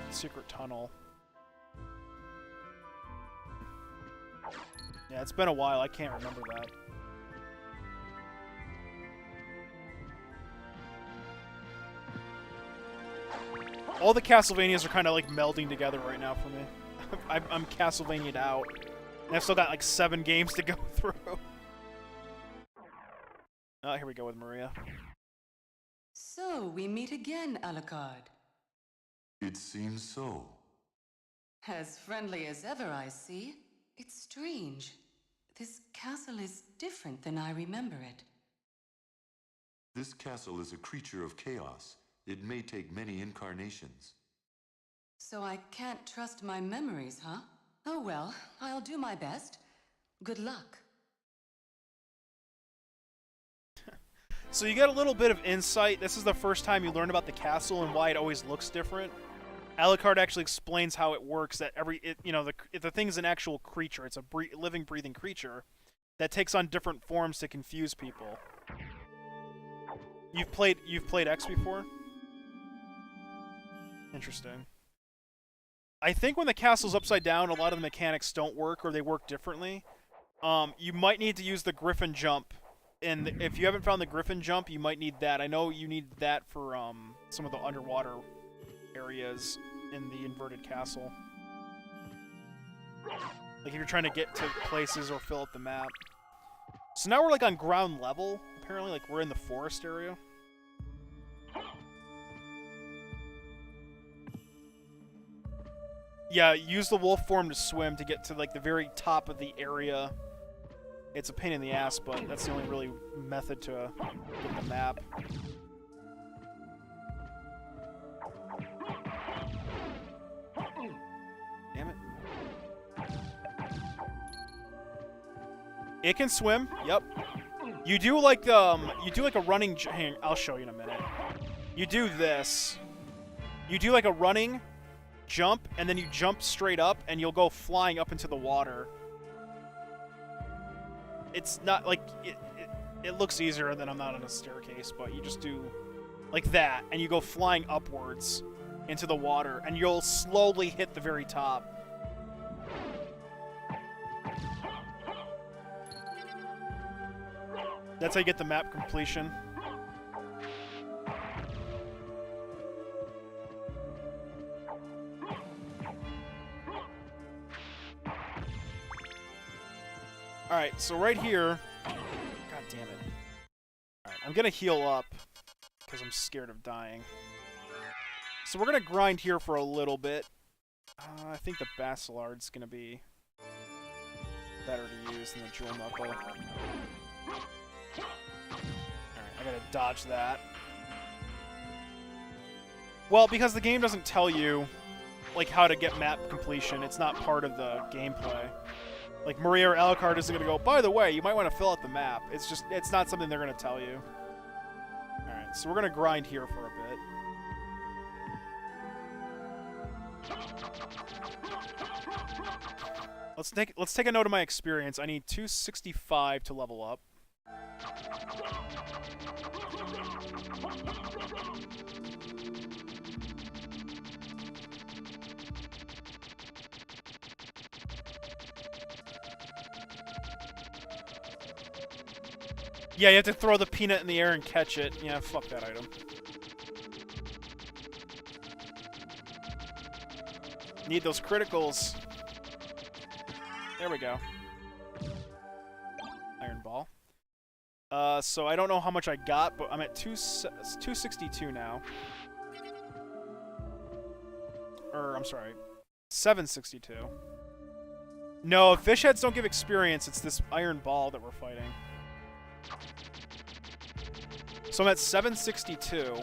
tunnel. Yeah, it's been a while. I can't remember that. All the Castlevanias are kind of like melding together right now for me. I'm Castlevania'd out. And I've still got like 7 games to go through. Oh, here we go with Maria. So, we meet again, Alucard. It seems so. As friendly as ever, I see. It's strange. This castle is different than I remember it. This castle is a creature of chaos. It may take many incarnations. So I can't trust my memories, huh? Oh well, I'll do my best. Good luck. So you get a little bit of insight. This is the first time you learn about the castle and why it always looks different. Alucard actually explains how it works. That the thing's an actual creature. It's a living, breathing creature that takes on different forms to confuse people. You've played X before? Interesting. I think when the castle's upside down, a lot of the mechanics don't work, or they work differently. You might need to use the Griffin jump, and if you haven't found the Griffin jump, you might need that. I know you need that for some of the underwater areas in the inverted castle. Like if you're trying to get to places or fill up the map. So now we're like on ground level, apparently, like we're in the forest area. Yeah, use the wolf form to swim to get to like the very top of the area. It's a pain in the ass, but that's the only really method to get the map. Damn it. It can swim, yep. You do like a running. Hang, I'll show you in a minute. You do this. You do like a running jump, and then you jump straight up, and you'll go flying up into the water. It's not like it looks easier than I'm not on a staircase, but you just do like that, and you go flying upwards into the water, and you'll slowly hit the very top. That's how you get the map completion. Alright, so right here... God damn it. Alright, I'm gonna heal up, because I'm scared of dying. So we're gonna grind here for a little bit. I think the Basilard's gonna be better to use than the Jewel Knuckle. Alright, I gotta dodge that. Well, because the game doesn't tell you, like, how to get map completion. It's not part of the gameplay. Like, Maria or Alucard isn't gonna go, by the way, you might want to fill out the map. It's just, it's not something they're gonna tell you. Alright, so we're gonna grind here for a bit. Let's take a note of my experience. I need 265 to level up. Yeah, you have to throw the peanut in the air and catch it. Yeah, fuck that item. Need those criticals. There we go. Iron Ball. So I don't know how much I got, but I'm at 262 now. Or, I'm sorry, 762. No, fish heads don't give experience. It's this Iron Ball that we're fighting. So I'm at 762.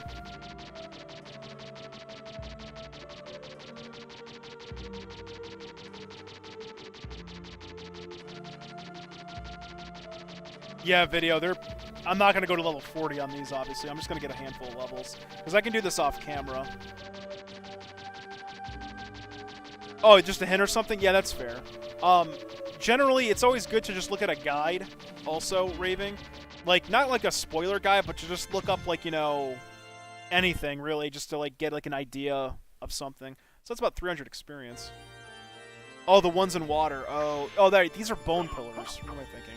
Yeah, video. I'm not going to go to level 40 on these, obviously. I'm just going to get a handful of levels. Because I can do this off camera. Oh, just a hint or something? Yeah, that's fair. Generally, it's always good to just look at a guide, also, Raving. Like, not like a spoiler guide, but to just look up, like, you know, anything, really, just to, like, get, like, an idea of something. So that's about 300 experience. Oh, the ones in water. Oh, these are bone pillars. What am I thinking?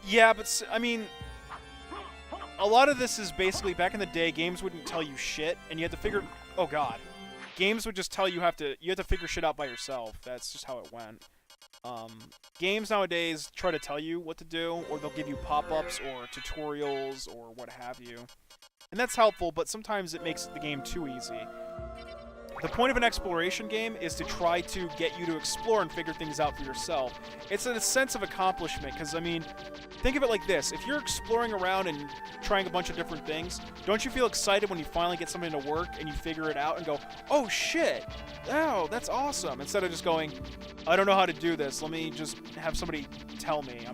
Yeah, but, I mean, a lot of this is basically, back in the day, games wouldn't tell you shit, and you had to figure, oh god. Games would just tell you have to figure shit out by yourself. That's just how it went. Games nowadays try to tell you what to do, or they'll give you pop-ups or tutorials or what have you. And that's helpful, but sometimes it makes the game too easy. The point of an exploration game is to try to get you to explore and figure things out for yourself. It's a sense of accomplishment, because, I mean, think of it like this. If you're exploring around and trying a bunch of different things, don't you feel excited when you finally get something to work and you figure it out and go, oh shit, oh, that's awesome, instead of just going, I don't know how to do this, let me just have somebody tell me,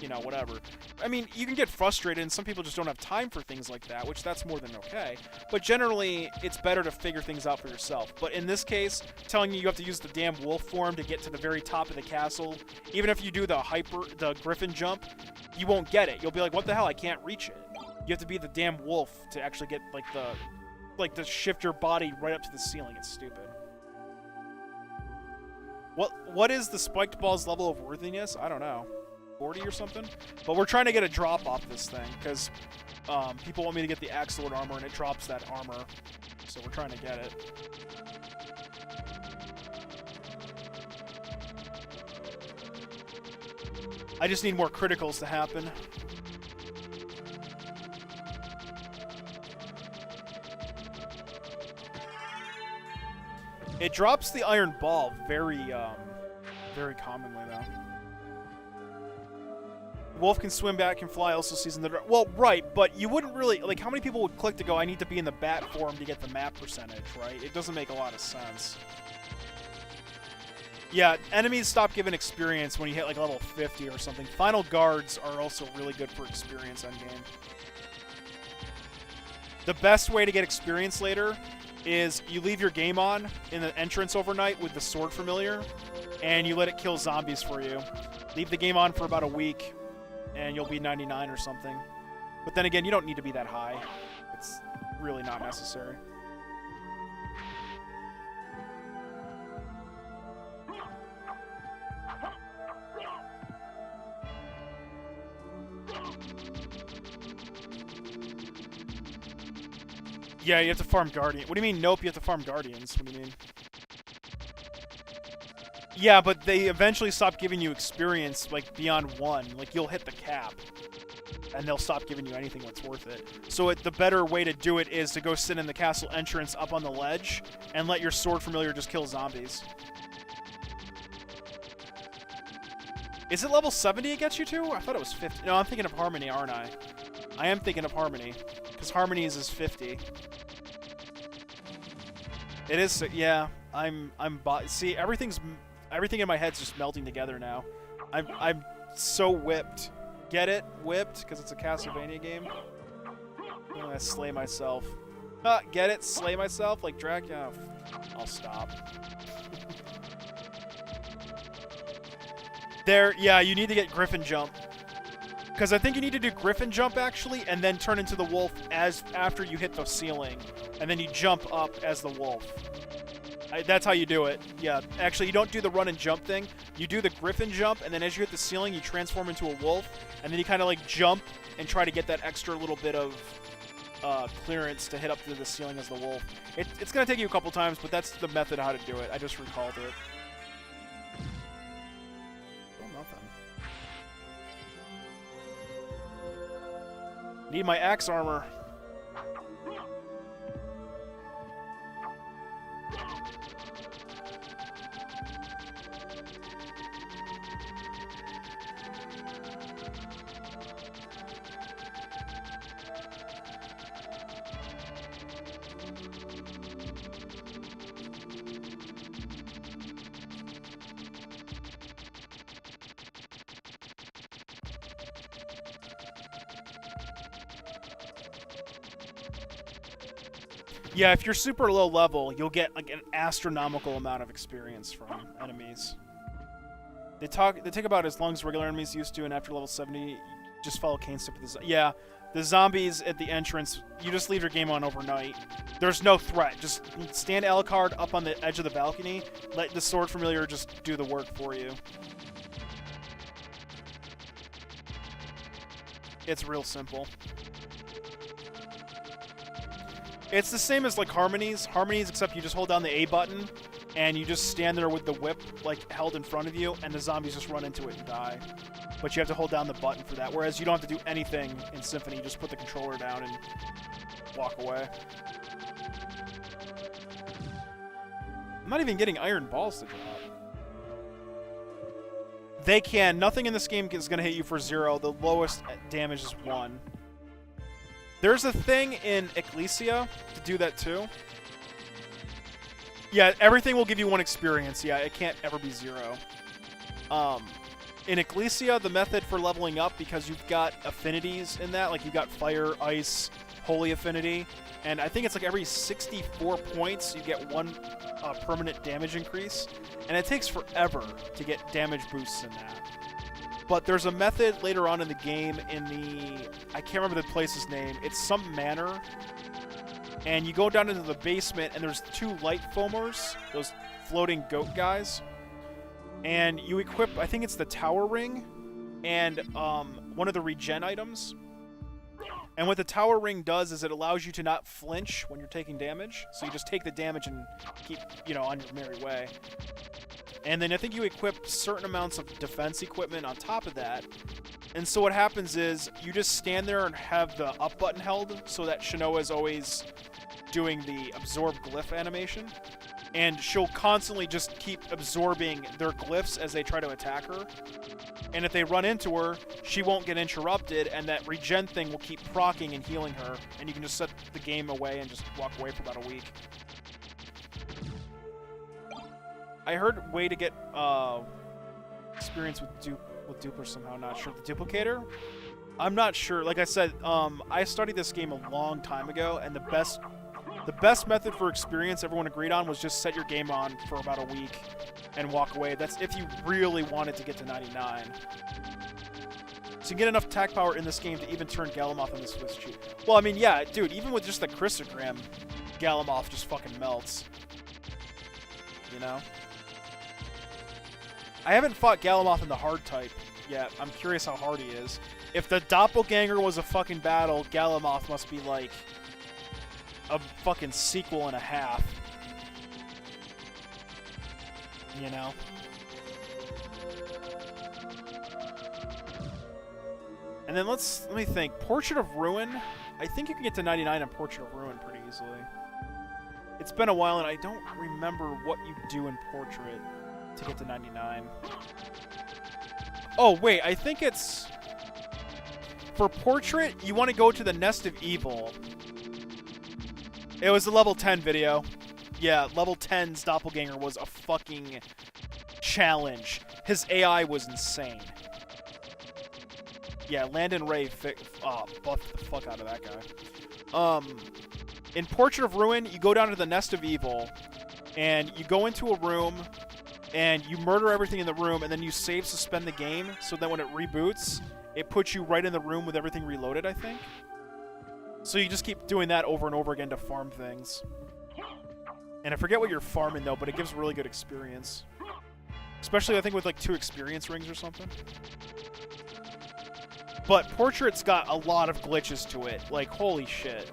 you know, whatever. I mean, you can get frustrated, and some people just don't have time for things like that, which that's more than okay. But generally, it's better to figure things out for yourself. But in this case, telling you have to use the damn wolf form to get to the very top of the castle, even if you do the griffin jump, you won't get it. You'll be like, what the hell, I can't reach it. You have to be the damn wolf to actually get, like, to shift your body right up to the ceiling. It's stupid. What is the spiked ball's level of worthiness? I don't know. 40 or something? But we're trying to get a drop off this thing, because people want me to get the Axe Lord armor, and it drops that armor. So we're trying to get it. I just need more criticals to happen. It drops the iron ball very commonly, though. Wolf can swim, bat can fly, also sees in the dark. Well, right, but you wouldn't really, like, how many people would click to go, I need to be in the bat form to get the map percentage, right? It doesn't make a lot of sense. Yeah, enemies stop giving experience when you hit like level 50 or something. Final guards are also really good for experience on game. The best way to get experience later is you leave your game on in the entrance overnight with the sword familiar, and you let it kill zombies for you. Leave the game on for about a week, and you'll be 99 or something. But then again, you don't need to be that high. It's really not necessary. Yeah, you have to farm Guardian. What do you mean, nope, you have to farm Guardians? What do you mean? Yeah, but they eventually stop giving you experience, like, beyond 1. Like, you'll hit the cap, and they'll stop giving you anything that's worth it. So the better way to do it is to go sit in the castle entrance up on the ledge, and let your sword familiar just kill zombies. Is it level 70 it gets you to? I thought it was 50. No, I'm thinking of Harmony, aren't I? I am thinking of Harmony, because Harmony's is 50. It is, yeah. See, everything in my head's just melting together now. I'm so whipped. Get it? Whipped? Because it's a Castlevania game. I'm gonna slay myself. Get it? Slay myself? Like Dracula? I'll stop. There, yeah, you need to get Griffin Jump. Because I think you need to do Griffin Jump, actually, and then turn into the wolf after you hit the ceiling. And then you jump up as the wolf. That's how you do it. Yeah, actually, you don't do the run and jump thing. You do the Griffin Jump, and then as you hit the ceiling, you transform into a wolf. And then you kind of, like, jump and try to get that extra little bit of clearance to hit up to the ceiling as the wolf. It's going to take you a couple times, but that's the method how to do it. I just recalled it. Need my axe armor. Yeah, if you're super low level, you'll get like an astronomical amount of experience from enemies. They take about as long as regular enemies used to, and after level 70, you just follow Kane's tip with the yeah, the zombies at the entrance, you just leave your game on overnight. There's no threat. Just stand Alucard up on the edge of the balcony, let the sword familiar just do the work for you. It's real simple. It's the same as like Harmonies, except you just hold down the A button, and you just stand there with the whip like held in front of you, and the zombies just run into it and die. But you have to hold down the button for that, whereas you don't have to do anything in Symphony, you just put the controller down and walk away. I'm not even getting iron balls to drop. They can. Nothing in this game is going to hit you for 0. The lowest damage is 1. There's a thing in Ecclesia to do that too. Yeah, everything will give you 1 experience. Yeah, it can't ever be 0. In Ecclesia, the method for leveling up, because you've got affinities in that, like you've got fire, ice, holy affinity, and I think it's like every 64 points you get 1 permanent damage increase, and it takes forever to get damage boosts in that. But there's a method later on in the game in the... I can't remember the place's name. It's some manor. And you go down into the basement, and there's 2 light foamers, those floating goat guys. And you equip, I think it's the tower ring, and one of the regen items. And what the tower ring does is it allows you to not flinch when you're taking damage. So you just take the damage and keep, on your merry way. And then I think you equip certain amounts of defense equipment on top of that. And so what happens is you just stand there and have the up button held so that Shinoa is always doing the absorb glyph animation. And she'll constantly just keep absorbing their glyphs as they try to attack her. And if they run into her, she won't get interrupted, and that regen thing will keep proccing and healing her. And you can just set the game away and just walk away for about a week. I heard way to get experience with Dupler somehow. Not sure. The Duplicator? I'm not sure. Like I said, I studied this game a long time ago, and the best method for experience everyone agreed on was just set your game on for about a week and walk away. That's if you really wanted to get to 99. So you get enough attack power in this game to even turn Galamoth into Swiss cheat. Well, I mean, yeah, dude, even with just the Chrysogram, Galamoth just fucking melts. You know? I haven't fought Galamoth in the hard type yet. I'm curious how hard he is. If the Doppelganger was a fucking battle, Galamoth must be like a fucking sequel and a half. You know? And then let me think. Portrait of Ruin? I think you can get to 99 in Portrait of Ruin pretty easily. It's been a while and I don't remember what you do in Portrait to get to 99. Oh, wait, I think it's... For Portrait, you want to go to the Nest of Evil. It was the level 10 video. Yeah, level 10's Doppelganger was a fucking challenge. His AI was insane. Yeah, Landon Ray buffed the fuck out of that guy. In Portrait of Ruin, you go down to the Nest of Evil, and you go into a room, and you murder everything in the room, and then you save suspend the game, so that when it reboots, it puts you right in the room with everything reloaded, I think. So you just keep doing that over and over again to farm things. And I forget what you're farming, though, but it gives really good experience. Especially, I think, with, like, 2 experience rings or something. But Portrait's got a lot of glitches to it. Like, holy shit.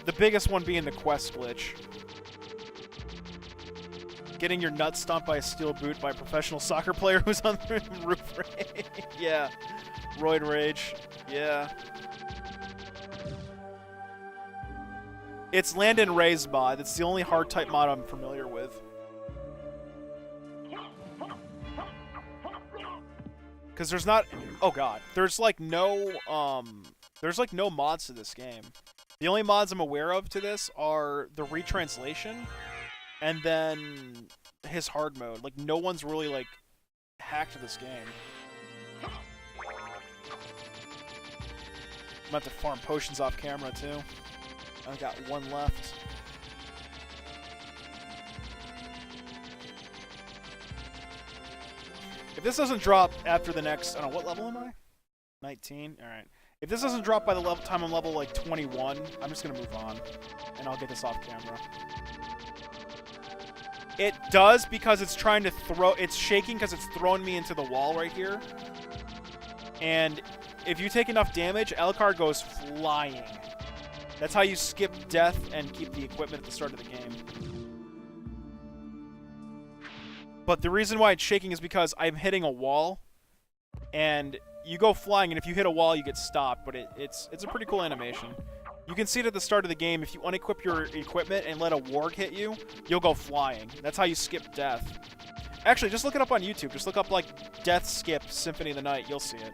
The biggest one being the quest glitch. Getting your nuts stomped by a steel boot by a professional soccer player who's on the roof. Yeah. Roid Rage. Yeah. It's Landon Ray's mod. It's the only hard type mod I'm familiar with. Because there's not... Oh god. There's like no mods to this game. The only mods I'm aware of to this are the retranslation and then his hard mode. Like, no one's really, like, hacked this game. I'm gonna have to farm potions off camera, too. I've got 1 left. If this doesn't drop after the next... I don't know, what level am I? 19? Alright. If this doesn't drop by the time I'm level, like, 21, I'm just gonna move on. And I'll get this off camera. It does because it's trying to throw... It's shaking because it's throwing me into the wall right here. And if you take enough damage, Alucard goes flying. That's how you skip death and keep the equipment at the start of the game. But the reason why it's shaking is because I'm hitting a wall. And you go flying, and if you hit a wall, you get stopped. But it's a pretty cool animation. You can see it at the start of the game. If you unequip your equipment and let a warg hit you, you'll go flying. That's how you skip death. Actually, just look it up on YouTube. Just look up, like, Death Skip Symphony of the Night. You'll see it.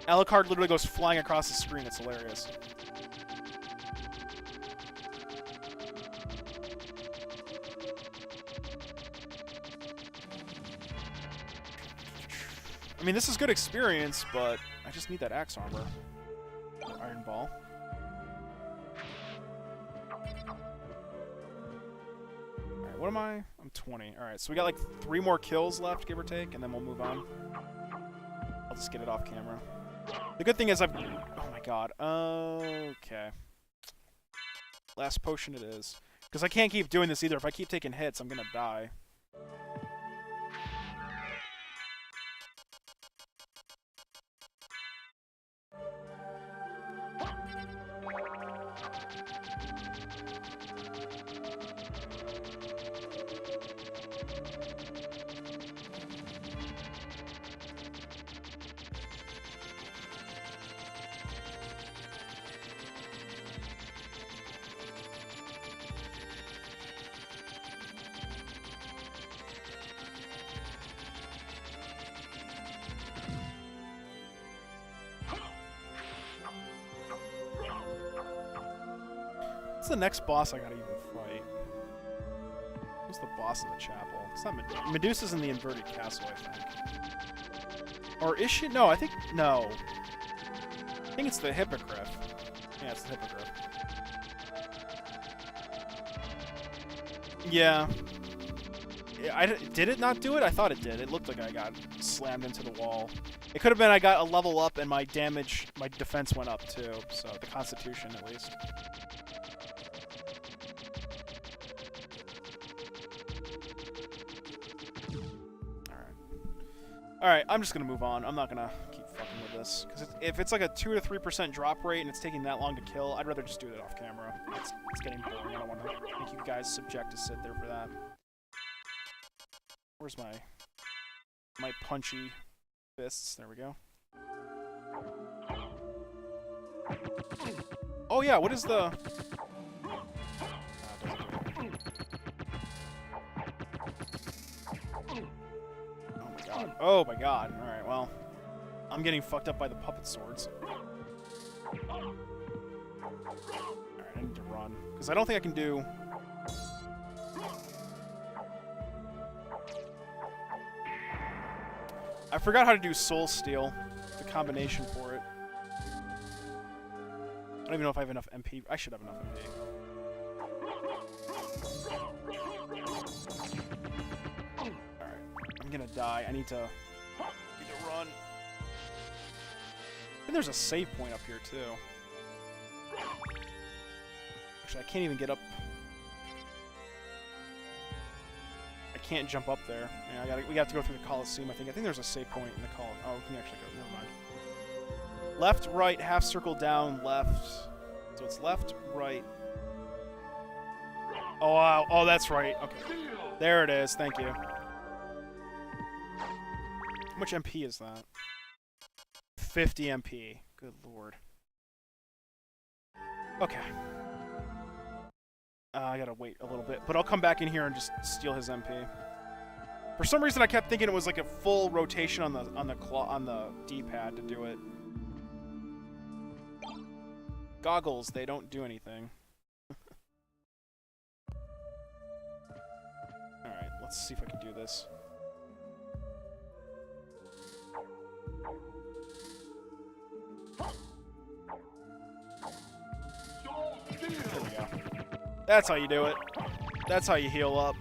Alucard literally goes flying across the screen. It's hilarious. I mean, this is good experience, but I just need that axe armor. Or iron ball. Alright, what am I? I'm 20. Alright, so we got like 3 more kills left, give or take, and then we'll move on. I'll just get it off camera. The good thing is I've... Oh my god. Okay. Last potion it is. Because I can't keep doing this either. If I keep taking hits, I'm gonna die. What's the next boss I gotta even fight? Who's the boss of the chapel? It's not Medusa's in the inverted castle, I think. Or is she? No, I think... No. I think it's the Hippogriff. Yeah, it's the Hippogriff. Yeah. Did it not do it? I thought it did. It looked like I got slammed into the wall. It could have been I got a level up and my defense went up too. So, the Constitution at least. Alright, I'm just gonna move on. I'm not gonna keep fucking with this. Because if it's like a 2 to 3% drop rate and it's taking that long to kill, I'd rather just do it off camera. It's getting boring. I don't want to make you guys subject to sit there for that. Where's my punchy fists? There we go. Oh yeah, what is the... Oh my god. Alright, well. I'm getting fucked up by the puppet swords. Alright, I need to run. Because I don't think I can do... I forgot how to do Soul Steal. The combination for it. I don't even know if I have enough MP. I should have enough MP. I'm gonna die. I need to run. And there's a save point up here too. Actually, I can't even get up. I can't jump up there. Yeah, we have to go through the Coliseum. I think there's a save point in the Coliseum. Oh, we can actually go. Never mind. Left, right, half circle down, left. So it's left, right. Oh wow. Oh, that's right. Okay. There it is. Thank you. How much MP is that? 50 MP. Good lord. Okay. I gotta wait a little bit, but I'll come back in here and just steal his MP. For some reason, I kept thinking it was like a full rotation on the D-pad to do it. Goggles, they don't do anything. All right, let's see if I can do this. There we go. That's how you do it. That's how you heal up.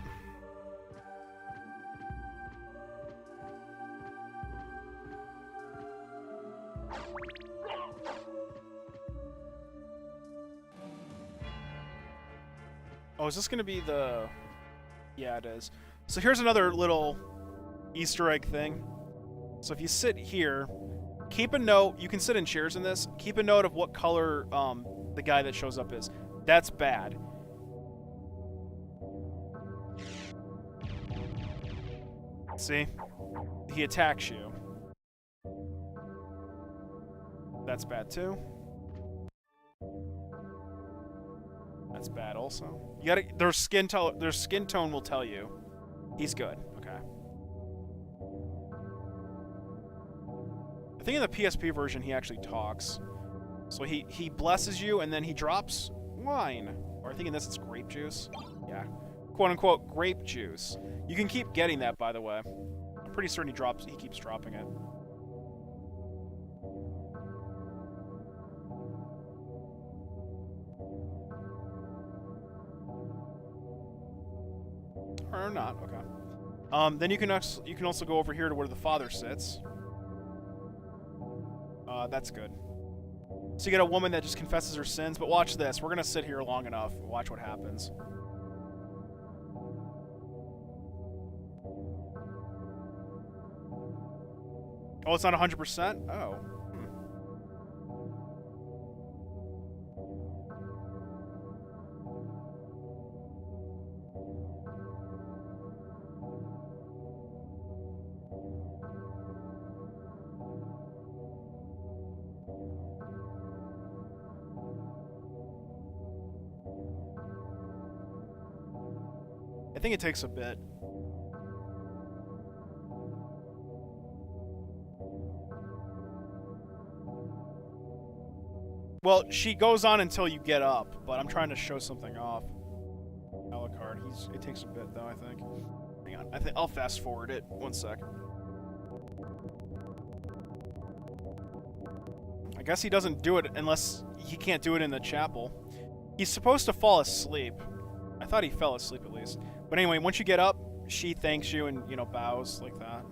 Oh, is this going to be the... Yeah, it is. So here's another little Easter egg thing. So if you sit here, keep a note. You can sit in chairs in this. Keep a note of what color the guy that shows up is. That's bad. See? He attacks you. That's bad too. That's bad also. You gotta... Their skin tone will tell you. He's good. Okay. I think in the PSP version he actually talks. So he blesses you and then he drops wine. Or I think in this it's grape juice. Yeah. Quote unquote grape juice. You can keep getting that, by the way. I'm pretty certain he keeps dropping it. Or not, okay. Then you can also go over here to where the father sits. That's good. So you get a woman that just confesses her sins, but watch this. We're gonna sit here long enough. Watch what happens. Oh, it's not 100%? Oh. I think it takes a bit. Well, she goes on until you get up, but I'm trying to show something off. Alucard, it takes a bit though. I think. Hang on. I'll fast forward it. 1 sec. I guess he doesn't do it unless he can't do it in the chapel. He's supposed to fall asleep. I thought he fell asleep at least. But anyway, once you get up, she thanks you and, you know, bows like that.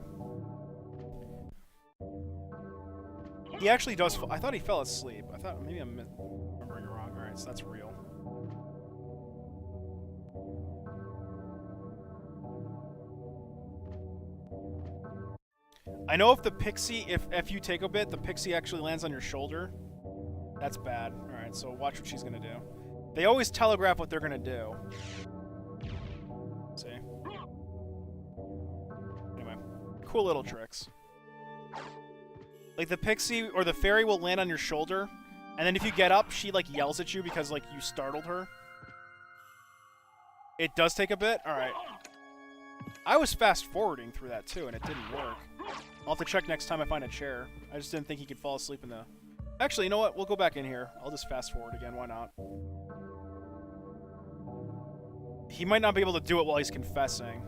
He actually does. I thought he fell asleep. I thought maybe I'm remembering it wrong. All right, so that's real. I know if the pixie, if you take a bit, the pixie actually lands on your shoulder. That's bad. All right, so watch what she's gonna do. They always telegraph what they're gonna do. See? Anyway, cool little tricks. Like the pixie or the fairy will land on your shoulder, and then if you get up, she like yells at you because like you startled her. It does take a bit. All right. I was fast forwarding through that too, and it didn't work. I'll have to check next time I find a chair. I just didn't think he could fall asleep in the... Actually, you know what? We'll go back in here. I'll just fast forward again. Why not? He might not be able to do it while he's confessing.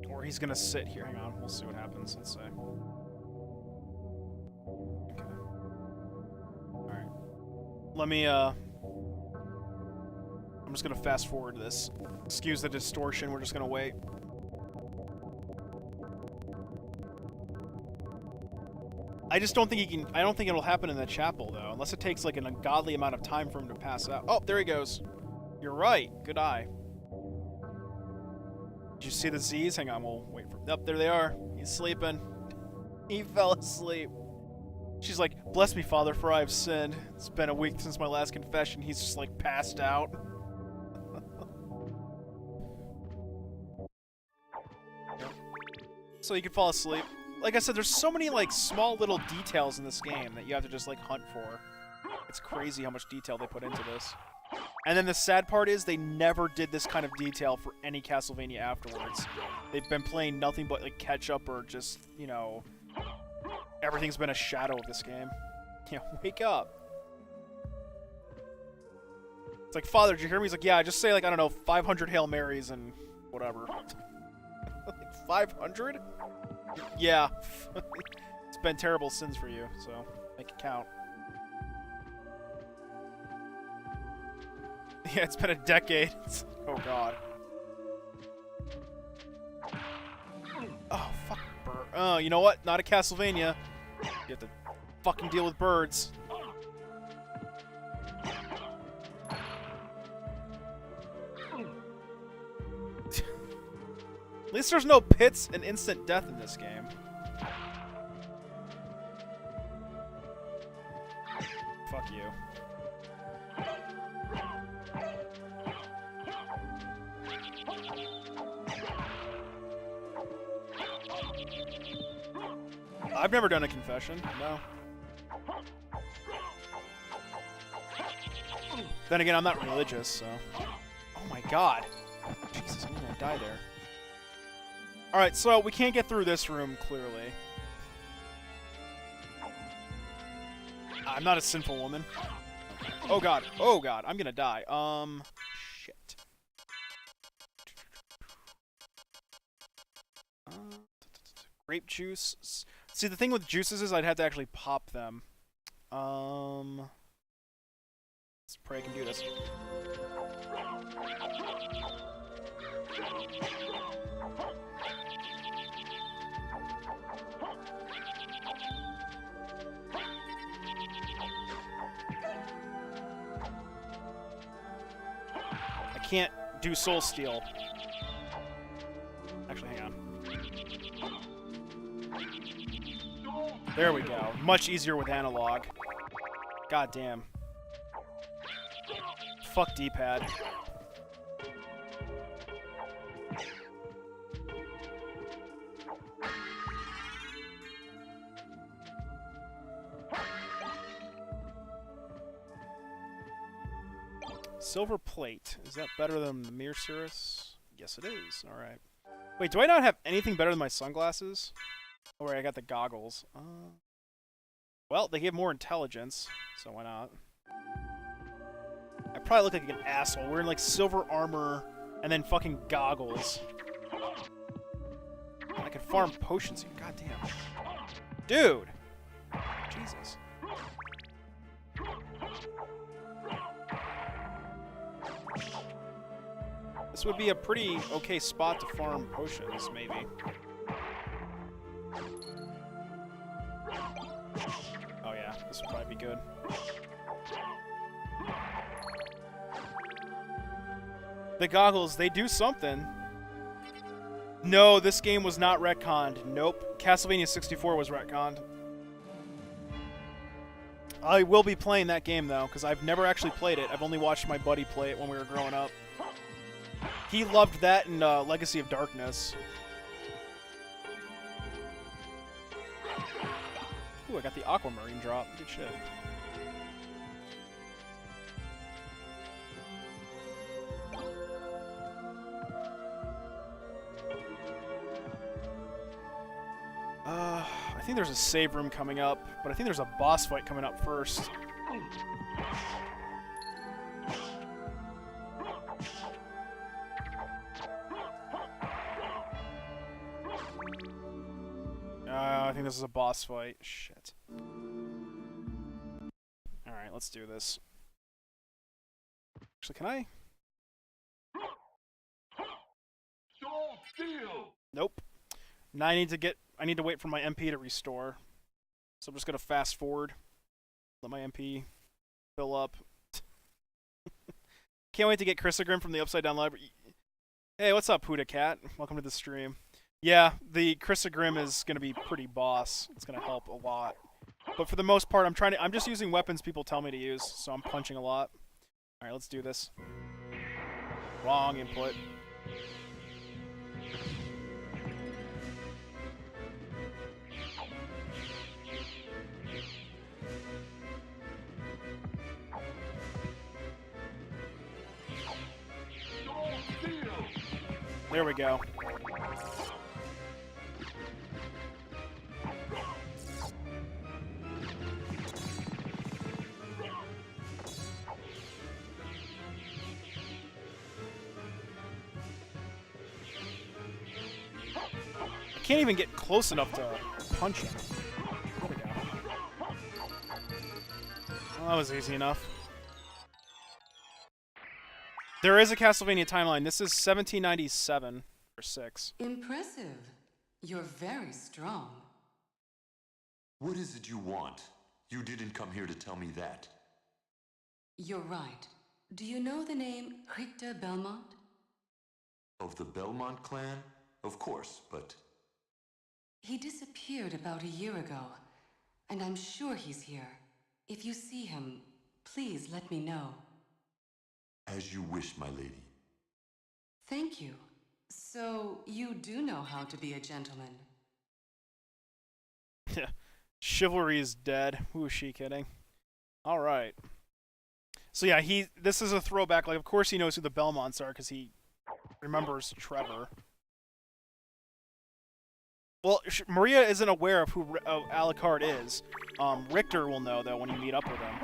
Or he's gonna sit here. Hang on. We'll see what happens. Let's see. Okay. Alright. Let me, I'm just gonna fast forward this. Excuse the distortion, we're just gonna wait. I just don't think he can, I don't think it'll happen in the chapel though, unless it takes like an ungodly amount of time for him to pass out. Oh, there he goes. You're right, good eye. Did you see the Z's? Hang on, we'll wait for, oh, there they are. He's sleeping. He fell asleep. She's like, bless me, Father, for I have sinned. It's been a week since my last confession. He's just like passed out. So you can fall asleep. Like I said, there's so many like small little details in this game that you have to just like hunt for. It's crazy how much detail they put into this. And then the sad part is they never did this kind of detail for any Castlevania afterwards. They've been playing nothing but like catch up or just, you know, everything's been a shadow of this game. Yeah, wake up. It's like, Father, did you hear me? He's like, yeah, just say like, I don't know, 500 Hail Marys and whatever. Like 500? Yeah. It's been terrible sins for you, so make it count. Yeah, it's been a decade. Oh, God. Oh, fuck. Oh, you know what? Not a Castlevania. You have to fucking deal with birds. At least there's no pits and instant death in this game. Fuck you. I've never done a confession, no. Then again, I'm not religious, so... Oh my god. Jesus, I'm gonna die there. Alright, so we can't get through this room, clearly. I'm not a sinful woman. Oh god, I'm gonna die. Shit. Grape juice. See, the thing with juices is I'd have to actually pop them. Let's pray I can do this. I can't do soul steal. Actually, hang on. There we go. Much easier with analog. God damn. Fuck D-pad. Silver plate. Is that better than the Mirror Cirrus? Yes, it is. Alright. Wait, do I not have anything better than my sunglasses? Oh, wait, I got the goggles. Well, they gave more intelligence, so why not? I probably look like an asshole wearing like silver armor and then fucking goggles. I could farm potions here. God damn. Dude! Jesus. This would be a pretty okay spot to farm potions, maybe. Oh yeah, this would probably be good. The goggles, they do something. No, this game was not retconned. Nope. Castlevania 64 was retconned. I will be playing that game, though, because I've never actually played it. I've only watched my buddy play it when we were growing up. He loved that and Legacy of Darkness. Ooh, I got the Aquamarine drop. Good shit. I think there's a save room coming up, but I think there's a boss fight coming up first. I think this is a boss fight. Shit. Alright, let's do this. Actually, can I? Nope. Now I need to wait for my MP to restore. So I'm just gonna fast forward. Let my MP fill up. Can't wait to get Christogrim from the Upside Down Library. Hey, what's up, Puda Cat? Welcome to the stream. Yeah, the Christogrim is gonna be pretty boss. It's gonna help a lot. But for the most part, I'm just using weapons people tell me to use, so I'm punching a lot. Alright, let's do this. Wrong input. There we go. I can't even get close enough to punch him. There we go. Well, that was easy enough. There is a Castlevania timeline. This is 1797 or 6. Impressive. You're very strong. What is it you want? You didn't come here to tell me that. You're right. Do you know the name Richter Belmont? Of the Belmont clan? Of course, but... He disappeared about a year ago, and I'm sure he's here. If you see him, please let me know. As you wish, my lady. Thank you. So, you do know how to be a gentleman. Chivalry is dead. Who is she kidding? Alright. So yeah, this is a throwback. Like, of course he knows who the Belmonts are, because he remembers Trevor. Well, Maria isn't aware of who Alucard is. Richter will know, though, when you meet up with him.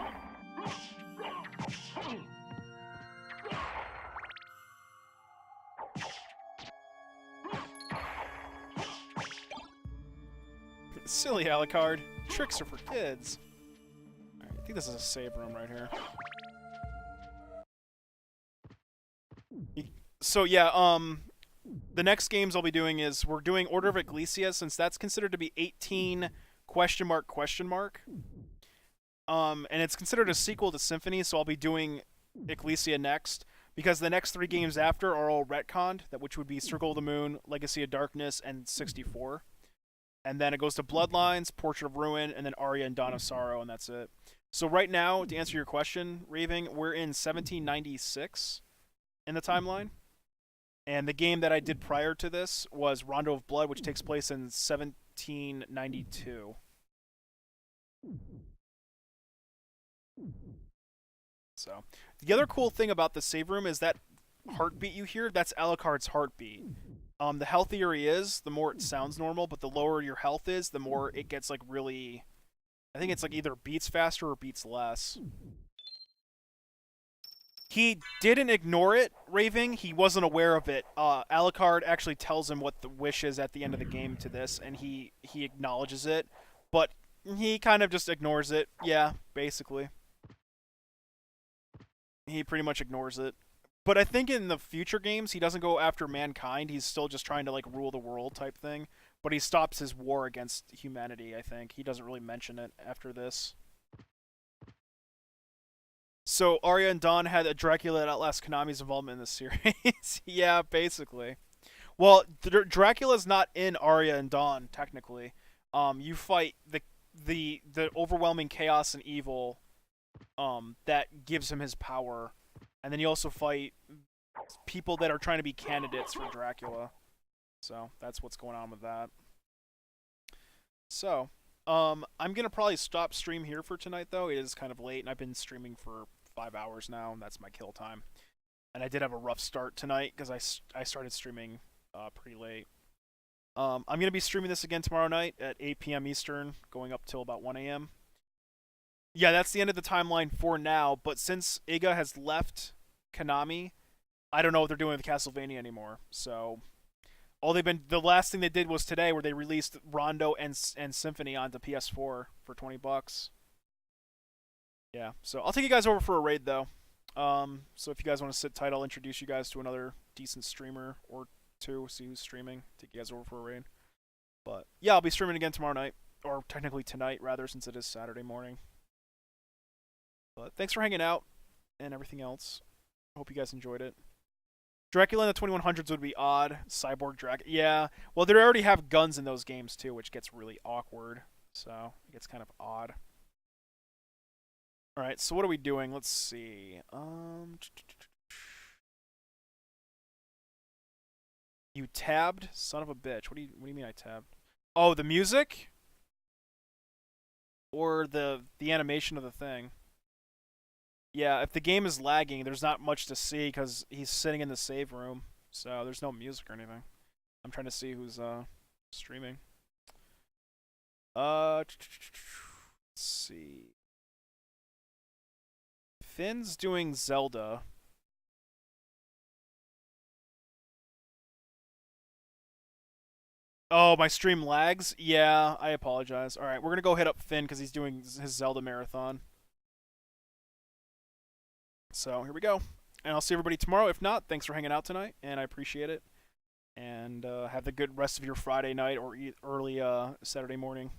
Silly Alucard. Tricks are for kids. Alright, I think this is a save room right here. So yeah, the next games I'll be doing is we're doing Order of Ecclesia, since that's considered to be 18 question mark. And it's considered a sequel to Symphony, so I'll be doing Ecclesia next, because the next 3 games after are all retconned, which would be Circle of the Moon, Legacy of Darkness, and 64. And then it goes to Bloodlines, Portrait of Ruin, and then Aria and Dawn of Sorrow, and that's it. So right now, to answer your question, Raving, we're in 1796 in the timeline. And the game that I did prior to this was Rondo of Blood, which takes place in 1792. So, the other cool thing about the save room is that heartbeat you hear, that's Alucard's heartbeat. The healthier he is, the more it sounds normal, but the lower your health is, the more it gets, like, really I think it's like either beats faster or beats less. He didn't ignore it, raving. He wasn't aware of it. Alucard actually tells him what the wish is at the end of the game to this, and he acknowledges it, but he kind of just ignores it. Yeah, basically. He pretty much ignores it. But I think in the future games, he doesn't go after mankind. He's still just trying to like rule the world type thing. But he stops his war against humanity, I think. He doesn't really mention it after this. So Arya and Dawn had a Dracula that outlasts Konami's involvement in this series. Yeah, basically. Well, Dracula's not in Arya and Dawn technically. You fight the overwhelming chaos and evil that gives him his power, and then you also fight people that are trying to be candidates for Dracula. So that's what's going on with that. So, I'm gonna probably stop stream here for tonight, though. It is kind of late, and I've been streaming for 5 hours now, and that's my kill time. And I did have a rough start tonight because I started streaming pretty late. I'm gonna be streaming this again tomorrow night at 8 p.m. Eastern, going up till about 1 a.m. Yeah, that's the end of the timeline for now. But since Iga has left Konami, I don't know what they're doing with Castlevania anymore. So the last thing they did was today, where they released Rondo and Symphony onto PS4 for $20. Yeah, so I'll take you guys over for a raid though. So if you guys want to sit tight, I'll introduce you guys to another decent streamer or two. See who's streaming. Take you guys over for a raid. But yeah, I'll be streaming again tomorrow night, or technically tonight rather, since it is Saturday morning. But thanks for hanging out and everything else. Hope you guys enjoyed it. Dracula in the 2100s would be odd. Cyborg Dracula. Yeah. Well, they already have guns in those games too, which gets really awkward. So it gets kind of odd. Alright, so what are we doing? Let's see. You tabbed? Son of a bitch. What do you mean I tabbed? Oh, the music? Or the animation of the thing? Yeah, if the game is lagging, there's not much to see because he's sitting in the save room. So there's no music or anything. I'm trying to see who's streaming. Let's see. Finn's doing Zelda. Oh, my stream lags? Yeah, I apologize. Alright, we're gonna go hit up Finn because he's doing his Zelda marathon. So, here we go. And I'll see everybody tomorrow. If not, thanks for hanging out tonight, and I appreciate it. And have the good rest of your Friday night or early Saturday morning.